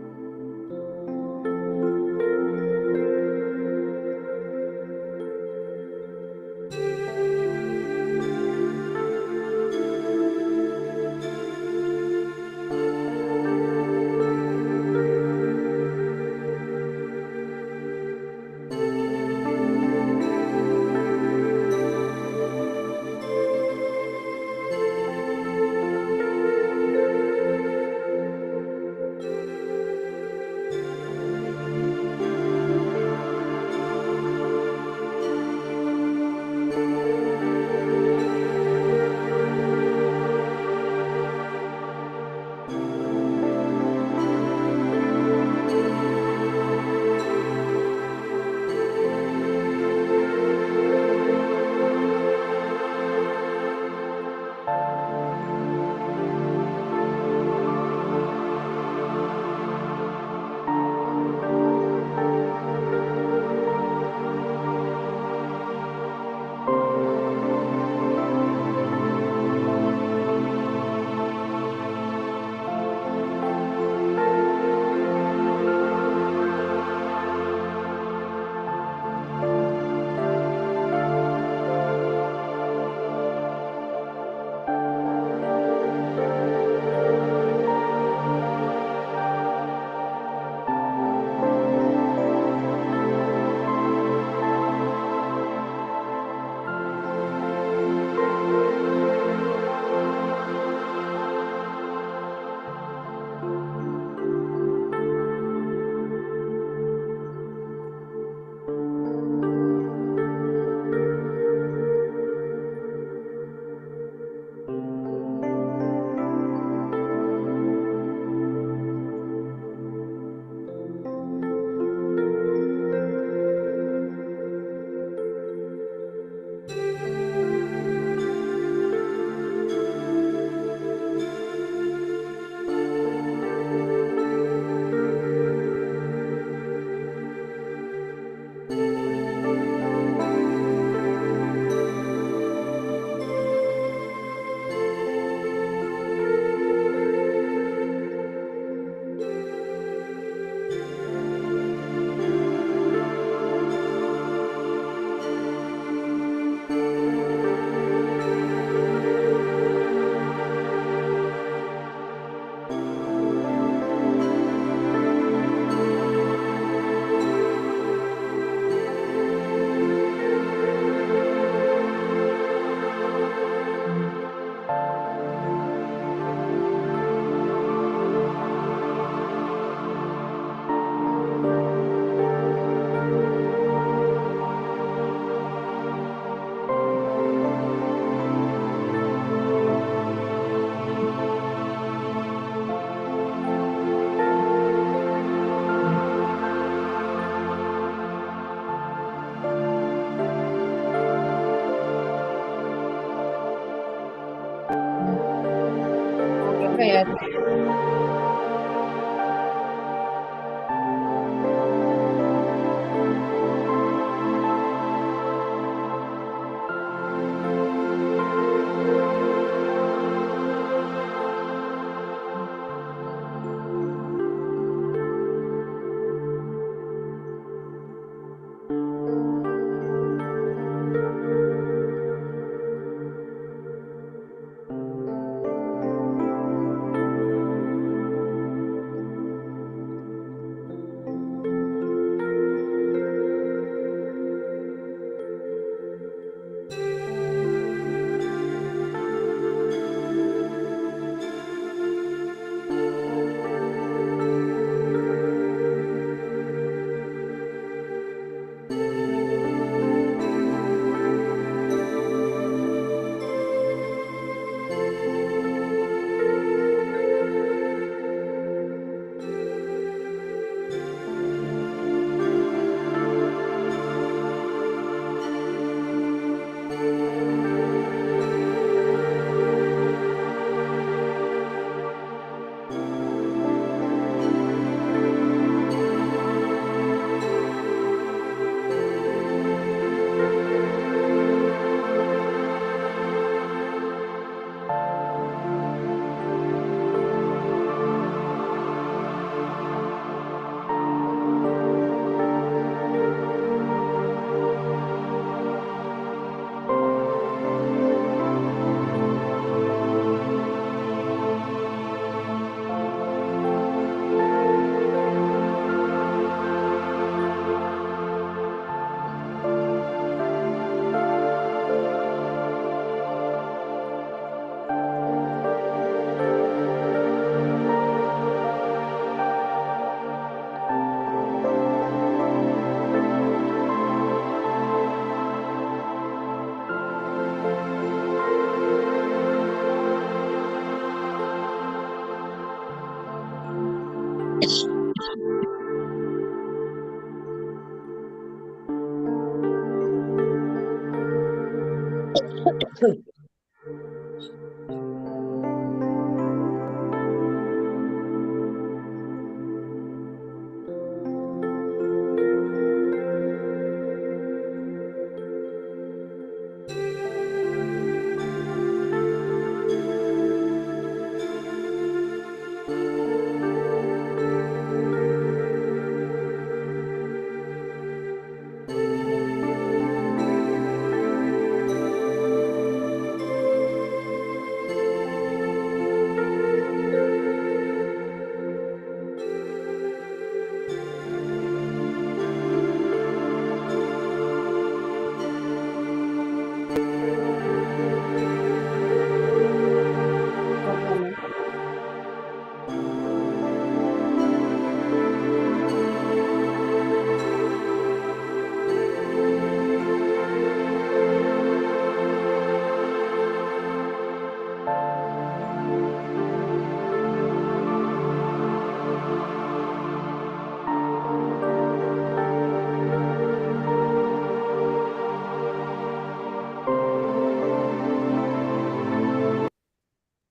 गया।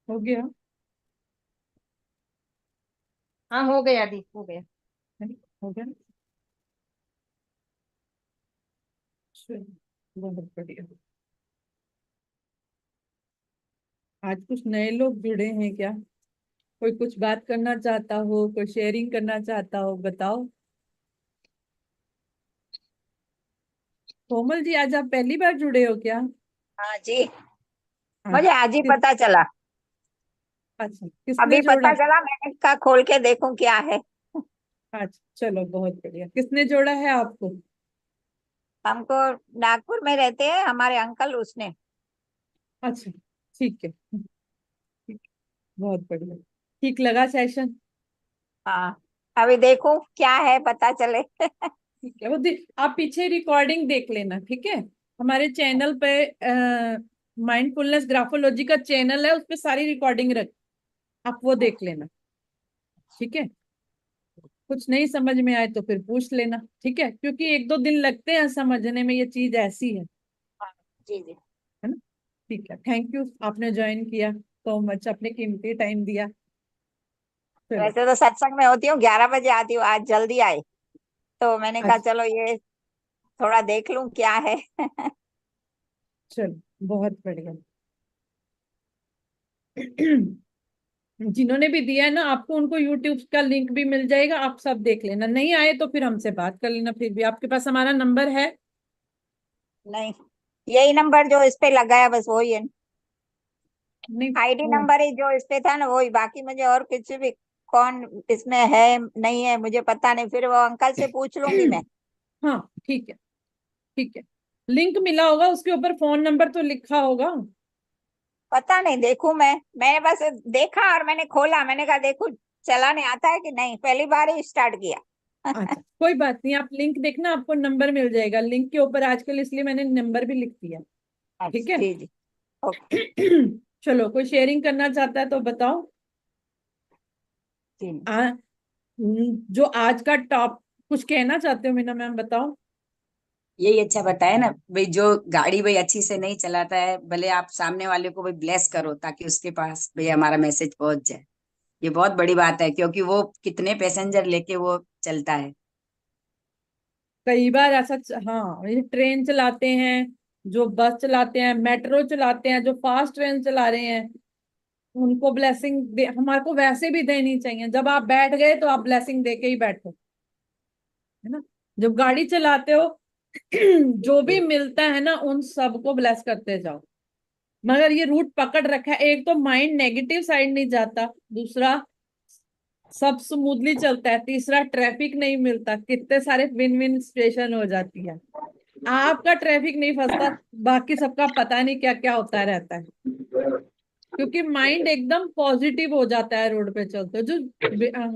हो गया? हाँ हो गया दी, हो गया। हो गया। चलो, बहुत बढ़िया। आज कुछ नए लोग जुड़े हैं क्या? कोई कुछ बात करना चाहता हो, कोई शेयरिंग करना चाहता हो, बताओ। कोमल जी, आज आप पहली बार जुड़े हो क्या? हाँ जी, आज मुझे आज ही किस, पता चला। अच्छा, किसने अभी जोड़ा? पता चला, मैंने कहा खोल के देखूं क्या है। अच्छा, चलो बहुत बढ़िया। किसने जोड़ा है आपको? हमको नागपुर में रहते हैं हमारे अंकल, उसने। अच्छा, ठीक है, ठीक, बहुत बढ़िया। ठीक लगा सेशन? हाँ, अभी देखूं क्या है, पता चले। ठीक है, आप पीछे रिकॉर्डिंग देख लेना, ठीक है। हमारे चैनल पे माइंडफुलनेस ग्राफोलॉजी का चैनल है, उस पे सारी रिकॉर्डिंग रख, आप वो देख लेना, ठीक है। कुछ नहीं समझ में आए तो फिर पूछ लेना, ठीक है, क्योंकि एक दो दिन लगते हैं समझने में, ये चीज ऐसी है जी जी। है ना। ठीक है, थैंक यू, आपने ज्वाइन किया। सो मच, अपने कीमती टाइम दिया। चलो वैसे तो सत्संग में होती हूँ, 11 बजे आती हूँ, आज जल्दी आई तो मैंने कहा अच्छा, चलो ये थोड़ा देख लूं क्या है। चलो बहुत बढ़िया। जिन्होंने भी दिया है ना आपको, उनको यूट्यूब का लिंक भी मिल जाएगा, आप सब देख लेना। नहीं आए तो फिर हमसे बात कर लेना। फिर भी आपके पास हमारा नंबर है। नहीं, यही नंबर जो इस पे लगा है बस वही है। नहीं आईडी नंबर ही जो इस पे था ना वही, बाकी मुझे और कुछ भी कौन इसमें है नहीं है मुझे पता नहीं, फिर वो अंकल से पूछ लूंगी मैं। हाँ ठीक है, ठीक है। लिंक मिला होगा, उसके ऊपर फोन नंबर तो लिखा होगा। पता नहीं, देखूं मैंने बस देखा और मैंने खोला, मैंने कहा देखूं चलाने आता है कि नहीं, पहली बार ही स्टार्ट किया। अच्छा कोई बात नहीं, आप लिंक देखना, आपको नंबर मिल जाएगा लिंक के ऊपर आजकल, इसलिए मैंने नंबर भी लिख दिया। ठीक अच्छा है। जी जी, ओके चलो, कोई शेयरिंग करना चाहता है तो बताओ। जी। आ, जो आज का टॉप, कुछ कहना चाहते हो मीना मैम, बताओ। यही अच्छा बताया ना भाई, जो गाड़ी भाई अच्छी से नहीं चलाता है, भले आप सामने वाले को भाई ब्लेस करो ताकि उसके पास भाई हमारा मैसेज पहुंच जाए। ये बहुत बड़ी बात है, क्योंकि वो कितने पैसेंजर लेके वो चलता है। कई बार ऐसा हाँ, ये ट्रेन चलाते हैं, जो बस चलाते हैं, मेट्रो चलाते हैं, जो फास्ट ट्रेन चला रहे हैं, उनको ब्लेसिंग दे, हमारे को वैसे भी देनी चाहिए। जब आप बैठ गए तो आप ब्लेसिंग दे के ही बैठो, है ना। जब गाड़ी चलाते हो जो भी मिलता है ना, उन सबको ब्लेस करते जाओ। मगर ये रूट पकड़ रखा है, एक तो माइंड नेगेटिव साइड नहीं जाता, दूसरा सब स्मूथली चलता है, तीसरा ट्रैफिक नहीं मिलता, कितने सारे विन विन सिचुएशन हो जाती है। आपका ट्रैफिक नहीं फंसता, बाकी सबका पता नहीं क्या क्या होता रहता है, क्योंकि माइंड एकदम पॉजिटिव हो जाता है रोड पे चलते। जो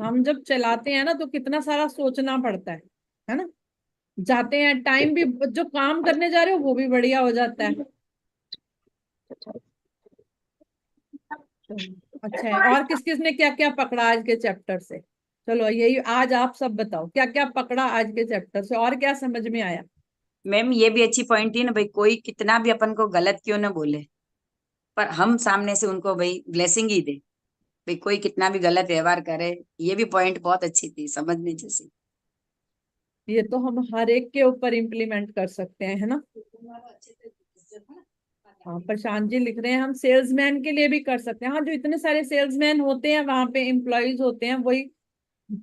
हम जब चलाते हैं ना तो कितना सारा सोचना पड़ता है ना। जाते हैं टाइम भी, जो काम करने जा रहे हो वो भी बढ़िया हो जाता है। अच्छा है। और किस किस ने क्या क्या पकड़ा आज के चैप्टर से? चलो यही आज आप सब बताओ, क्या क्या पकड़ा आज के चैप्टर से, और क्या समझ में आया? मैम ये भी अच्छी पॉइंट है ना भाई, कोई कितना भी अपन को गलत क्यों ना बोले, पर हम सामने से उनको भाई ब्लेसिंग ही दे। भाई कोई कितना भी गलत व्यवहार करे, ये भी पॉइंट बहुत अच्छी थी समझने जैसी। ये तो हम हर एक के ऊपर इम्प्लीमेंट कर सकते हैं, है ना। हाँ, प्रशांत जी लिख रहे हैं हम सेल्समैन के लिए भी कर सकते हैं। हाँ, जो इतने सारे सेल्समैन होते हैं वहां पे, एम्प्लॉयज होते हैं, वही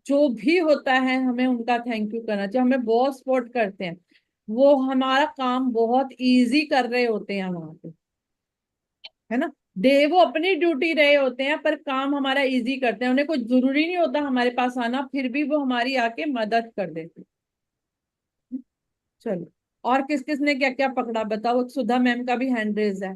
जो भी होता है हमें उनका थैंक यू करना चाहिए। हमें बहुत सपोर्ट करते हैं, वो हमारा काम बहुत इजी कर रहे होते हैं वहां पे, है ना। दे वो अपनी ड्यूटी रहे होते हैं, पर काम हमारा इजी करते हैं। उन्हें कुछ जरूरी नहीं होता हमारे पास आना, फिर भी वो हमारी आके मदद कर देते हैं। चलो, और किस किस ने क्या क्या पकड़ा बताओ। सुधा मैम का भी हैंड रेज है।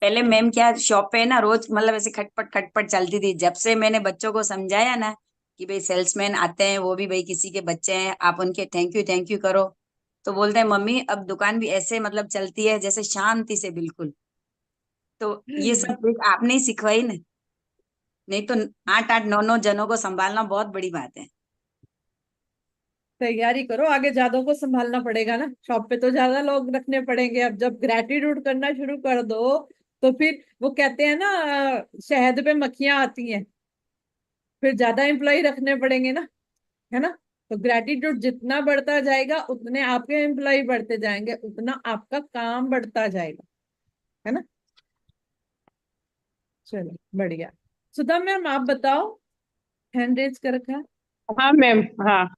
पहले मैम क्या शॉप पे ना रोज मतलब ऐसे खटपट खटपट चलती थी, जब से मैंने बच्चों को समझाया ना कि भाई सेल्समैन आते हैं वो भी भाई किसी के बच्चे हैं, आप उनके थैंक यू करो, तो बोलते हैं मम्मी अब दुकान भी ऐसे मतलब चलती है जैसे शांति से बिल्कुल। तो ये सब ट्रिक आपने ही सिखवाई ना, नहीं तो 8 8 9 9 जनों को संभालना बहुत बड़ी बात है। तैयारी करो, आगे ज्यादा को संभालना पड़ेगा ना, शॉप पे तो ज्यादा लोग रखने पड़ेंगे। अब जब ग्रेटिट्यूड करना शुरू कर दो तो फिर वो कहते हैं ना, शहद पे मक्खियां आती हैं, फिर ज्यादा एम्प्लॉय रखने पड़ेंगे ना, है ना। तो ग्रेटिट्यूड जितना बढ़ता जाएगा उतने आपके एम्प्लॉय बढ़ते जाएंगे, उतना आपका काम बढ़ता जाएगा, है ना। चलो बढ़िया। सुधा मैम आप बताओ, हैंड रेज कर रखा है। हाँ मैम, हाँ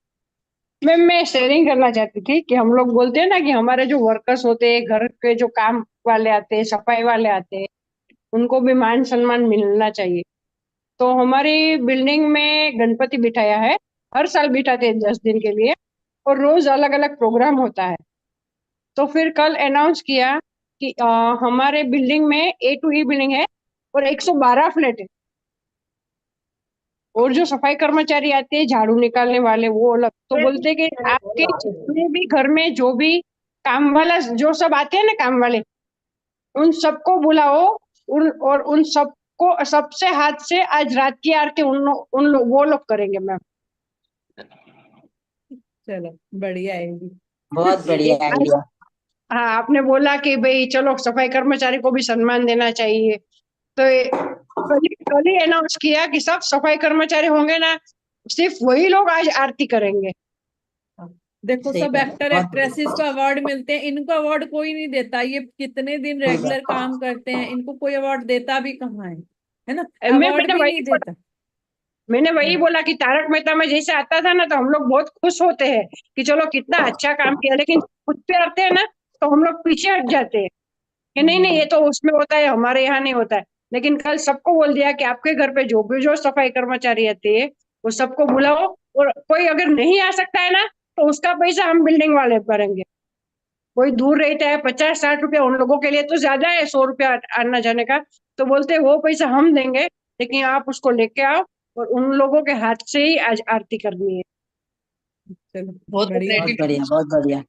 मैम, मैं शेयरिंग करना चाहती थी कि हम लोग बोलते हैं ना कि हमारे जो वर्कर्स होते हैं, घर के जो काम वाले आते हैं, सफाई वाले आते हैं, उनको भी मान सम्मान मिलना चाहिए। तो हमारी बिल्डिंग में गणपति बिठाया है, हर साल बिठाते हैं 10 दिन के लिए, और रोज अलग अलग प्रोग्राम होता है। तो फिर कल अनाउंस किया कि हमारे बिल्डिंग में A to E बिल्डिंग है और 112 फ्लैट है, और जो सफाई कर्मचारी आते हैं झाड़ू निकालने वाले वो अलग। तो बोलते हैं कि आपके जितने भी घर में जो भी काम वाला जो सब आते हैं ना काम वाले, उन सबको बुलाओ, और उन सबको सबसे हाथ से आज रात की आरती वो लोग करेंगे मैम। चलो बढ़िया है ये भी। बहुत बढ़िया आइडिया। हाँ, आपने बोला कि भाई चलो सफाई कर्मचारी को भी सम्मान देना चाहिए, तो कल ही अनाउंस किया कि सब सफाई कर्मचारी होंगे ना, सिर्फ वही लोग आज आरती करेंगे। देखो सही सब बात, एक्टर बहुत एक्ट्रेसेस को अवार्ड मिलते हैं, इनको अवार्ड कोई नहीं देता। ये कितने दिन सही बात। रेगुलर काम करते हैं, इनको कोई अवार्ड देता भी कहाँ है ना, अवार्ड मैंने भी वही नहीं बोला देता। मैंने वही बोला कि तारक मेहता में जैसे आता था ना, तो हम लोग बहुत खुश होते हैं कि चलो कितना अच्छा काम किया, लेकिन खुद पे आते हैं ना तो हम लोग पीछे हट जाते हैं कि नहीं नहीं, ये तो उसमें होता है, हमारे यहाँ नहीं होता है। लेकिन कल सबको बोल दिया कि आपके घर पे जो भी जो सफाई कर्मचारी आते हैं वो सबको बुलाओ, और कोई अगर नहीं आ सकता है ना तो उसका पैसा हम बिल्डिंग वाले भरेंगे। कोई दूर रहता है 50-60 रुपया, उन लोगों के लिए तो ज्यादा है 100 रुपया आना जाने का, तो बोलते हैं वो पैसा हम देंगे, लेकिन आप उसको लेके आओ और उन लोगों के हाथ से ही आज आरती करनी है। चलो बहुत बढ़िया। बहुत बढ़िया, बहुत बढ़िया,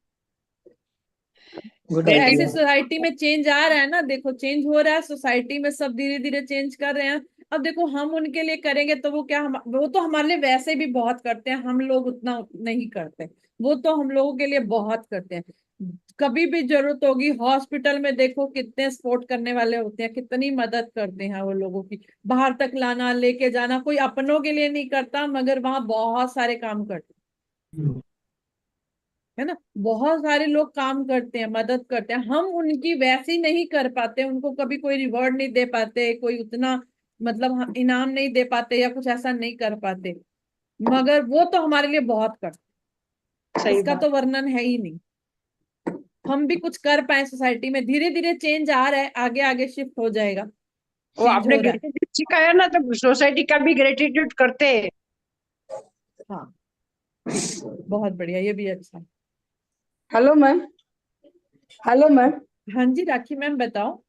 गुड तो ऐसे आइडिया। सोसाइटी में चेंज आ रहा है ना, देखो चेंज हो रहा है सोसाइटी में, सब धीरे धीरे चेंज कर रहे हैं। अब देखो हम उनके लिए करेंगे तो वो क्या, वो तो हमारे लिए वैसे भी बहुत करते हैं, हम लोग उतना नहीं करते। वो तो हम लोगों के लिए बहुत करते हैं। कभी भी जरूरत होगी हॉस्पिटल में देखो कितने सपोर्ट करने वाले होते हैं, कितनी मदद करते हैं वो लोगों की। बाहर तक लाना लेके जाना, कोई अपनों के लिए नहीं करता, मगर वहां बहुत सारे काम करते है ना। बहुत सारे लोग काम करते हैं, मदद करते हैं, हम उनकी वैसी नहीं कर पाते, उनको कभी कोई रिवॉर्ड नहीं दे पाते, कोई उतना मतलब इनाम नहीं दे पाते या कुछ ऐसा नहीं कर पाते, मगर वो तो हमारे लिए बहुत करते हैं। सही इसका बात। तो वर्णन है ही नहीं। हम भी कुछ कर पाए सोसाइटी में, धीरे धीरे चेंज आ रहा है, आगे आगे शिफ्ट हो जाएगा, वो चेंज आपने हो रहा है। ग्रेटिट्यूड सिखाया ना, तो सोसाइटी का भी ग्रेटिट्यूड करते हैं। हाँ ठीक है, बहुत बढ़िया, ये भी अच्छा है। Hello ma'am. Hello ma'am. हाँ जी राखी मैम बताओ।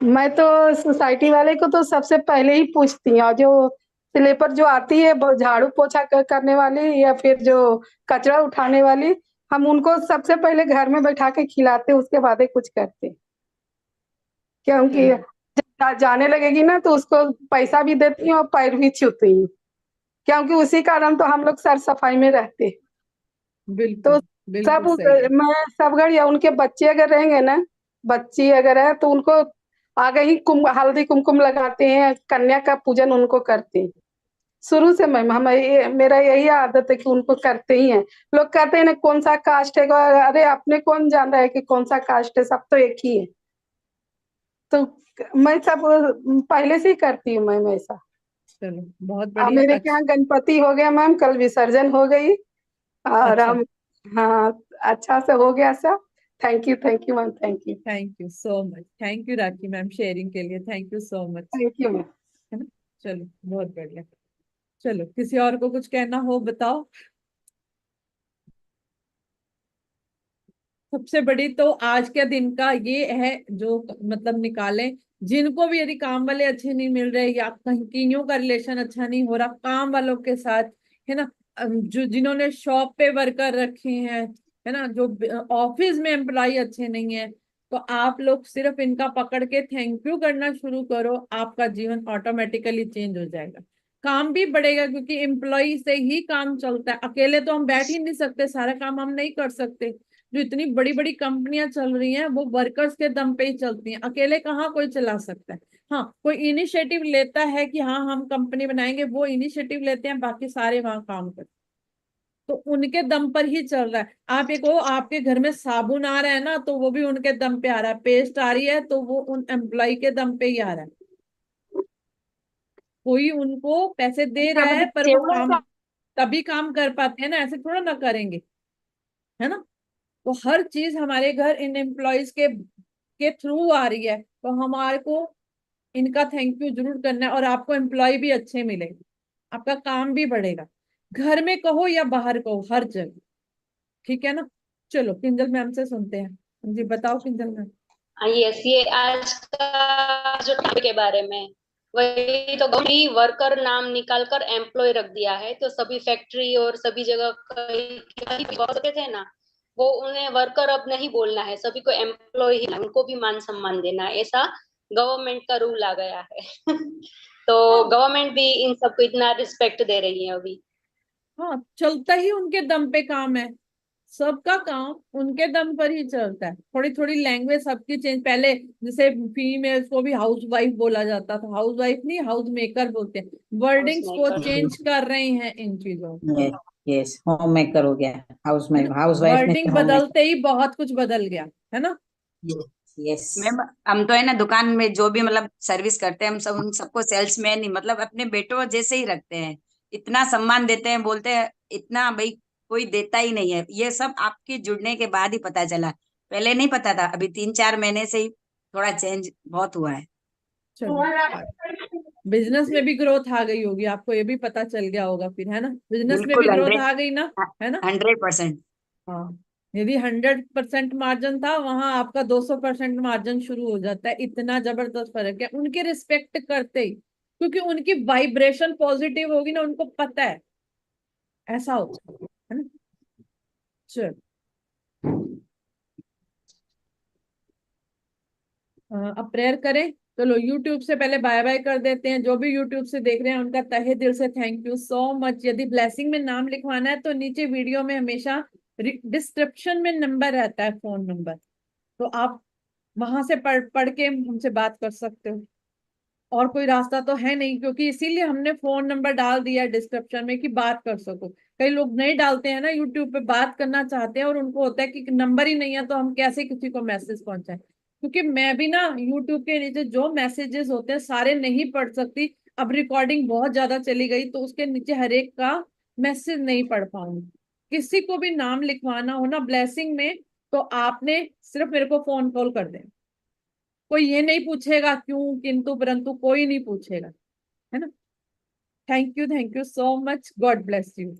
मैं तो सोसाइटी वाले को तो सबसे पहले ही पूछती हूँ, और जो स्लीपर जो आती है वो झाड़ू पोछा करने वाली या फिर जो कचरा उठाने वाली, हम उनको सबसे पहले घर में बैठा के खिलाते, उसके बाद ही कुछ करते। क्योंकि चलो जब जाने लगेगी ना तो उसको पैसा भी देती हूँ और पैर भी छूती हूँ, क्योंकि उसी कारण तो हम लोग सर सफाई में रहते। तो बिल्कुल सब बिल्कुल सही है। मैं सब घर या उनके बच्चे अगर रहेंगे ना, बच्ची अगर है तो उनको आगे ही हल्दी कुमकुम लगाते हैं, कन्या का पूजन उनको करते हैं शुरू से। मैम हम मेरा यही आदत है कि उनको करते ही हैं। लोग कहते हैं ना कौन सा कास्ट है, अरे अपने कौन जान रहा है कि कौन सा कास्ट है, सब तो एक ही है। तो मैं सब पहले से ही करती हूँ मैम ऐसा। चलो बहुत अब बढ़िया, मेरे अच्छा। यहाँ गणपति हो गया मैम, कल विसर्जन हो गई, और अच्छा, हम, हाँ, अच्छा से हो गया सब। Thank you ma'am, thank you. Thank you so much, thank you rakhi ma'am sharing के लिए, thank you so much. Thank you ma'am. है ना, चलो बहुत बढ़िया। चलो किसी और को कुछ कहना हो बताओ। सबसे बड़ी तो आज के दिन का ये है जो मतलब निकालें, जिनको भी यदि काम वाले अच्छे नहीं मिल रहे या कहीं का रिलेशन अच्छा नहीं हो रहा काम वालों के साथ, है ना, जो जिन्होंने शॉप पे वर्कर रखे हैं, है ना, जो ऑफिस में एम्प्लॉय अच्छे नहीं है, तो आप लोग सिर्फ इनका पकड़ के थैंक यू करना शुरू करो, आपका जीवन ऑटोमेटिकली चेंज हो जाएगा। काम भी बढ़ेगा, क्योंकि एम्प्लॉय से ही काम चलता है, अकेले तो हम बैठ ही नहीं सकते, सारा काम हम नहीं कर सकते। जो इतनी बड़ी बड़ी कंपनियां चल रही हैं वो वर्कर्स के दम पे ही चलती हैं, अकेले कहाँ कोई चला सकता है। हाँ कोई इनिशिएटिव लेता है कि हाँ हम कंपनी बनाएंगे, वो इनिशिएटिव लेते हैं, बाकी सारे वहां काम करते हैं। तो उनके दम पर ही चल रहा है। आप एक वो आपके घर में साबुन आ रहा है ना, तो वो भी उनके दम पे आ रहा है, पेस्ट आ रही है तो वो उन एम्प्लॉय के दम पे ही आ रहा है। कोई उनको पैसे दे रहा है पर वो काम तभी काम कर पाते हैं ना, ऐसे थोड़ा ना करेंगे, है ना। तो हर चीज हमारे घर इन एम्प्लॉयज के थ्रू आ रही है, तो हमारे को इनका थैंक यू जरूर करना है, और आपको एम्प्लॉय भी अच्छे मिलेंगे, आपका काम भी बढ़ेगा, घर में कहो या बाहर कहो, हर जगह। ठीक है ना। चलो किंजल मैम से सुनते हैं। जी बताओ किंजल मैम। यस, ये आज का जो टॉपिक के बारे में, वही तो गवर्नमेंट वर्कर नाम निकाल कर एम्प्लॉय रख दिया है, तो सभी फैक्ट्री और सभी जगह कहीं भी थे ना, वो उन्हें वर्कर अब नहीं बोलना है, सभी को एम्प्लॉय ही, उनको भी मान सम्मान देना है, ऐसा गवर्नमेंट का रूल आ गया है। तो हाँ गवर्नमेंट भी इन सबको इतना रिस्पेक्ट दे रही है अभी। हाँ, चलता ही उनके दम पे काम है, सबका काम उनके दम पर ही चलता है। थोड़ी थोड़ी लैंग्वेज सबकी चेंज, पहले जैसे फीमेल्स को भी हाउस वाइफ बोला जाता था, हाउस वाइफ नहीं हाउस मेकर बोलते हैं। वर्डिंग्स को Housemaker. चेंज कर रहे हैं इन चीजों को, यस यस, होम मेकर हो गया, हाउस है में ना। हाउस वाइफ में वर्डिंग होम मेकर। बदलते ही बहुत कुछ बदल गया, है ना। यस मैम, हम तो है ना दुकान में जो भी मतलब सर्विस करते हैं, हम सब उन सबको सेल्समैन ही मतलब अपने बेटों जैसे ही रखते हैं, इतना सम्मान देते हैं, बोलते हैं इतना भाई कोई देता ही नहीं है। ये सब आपके जुड़ने के बाद ही पता चला, पहले नहीं पता था, अभी 3-4 महीने से ही थोड़ा चेंज बहुत हुआ है। चलो, बिजनेस में भी ग्रोथ आ गई होगी, आपको ये भी पता चल गया होगा फिर, है ना। बिजनेस में भी बिल्कुल ग्रोथ 100 आ गई ना, है ना। 100%। हाँ, यदि 100% मार्जिन था, वहां आपका 200% मार्जिन शुरू हो जाता है। इतना जबरदस्त फर्क है उनके रिस्पेक्ट करते ही, क्योंकि उनकी वाइब्रेशन पॉजिटिव होगी ना, उनको पता है ऐसा होता है ना। चल, अब प्रेयर करें। चलो, यूट्यूब से पहले बाय बाय कर देते हैं। जो भी यूट्यूब से देख रहे हैं उनका तहे दिल से थैंक यू सो मच। यदि ब्लेसिंग में नाम लिखवाना है तो नीचे वीडियो में हमेशा डिस्क्रिप्शन में नंबर रहता है, फोन नंबर, तो आप वहां से पढ़ पढ़ के हमसे बात कर सकते हो। और कोई रास्ता तो है नहीं, क्योंकि इसीलिए हमने फोन नंबर डाल दिया डिस्क्रिप्शन में कि बात कर सको। कई लोग नहीं डालते हैं ना, यूट्यूब पे बात करना चाहते हैं और उनको होता है कि नंबर ही नहीं है तो हम कैसे किसी को मैसेज पहुंचाएं। क्योंकि मैं भी ना यूट्यूब के नीचे जो मैसेजेस होते हैं सारे नहीं पढ़ सकती। अब रिकॉर्डिंग बहुत ज्यादा चली गई तो उसके नीचे हर एक का मैसेज नहीं पढ़ पाऊंगी। किसी को भी नाम लिखवाना हो ना ब्लेसिंग में, तो आपने सिर्फ मेरे को फोन कॉल कर देना। कोई ये नहीं पूछेगा क्यों किंतु परंतु, कोई नहीं पूछेगा, है ना। Thank you so much, God bless you.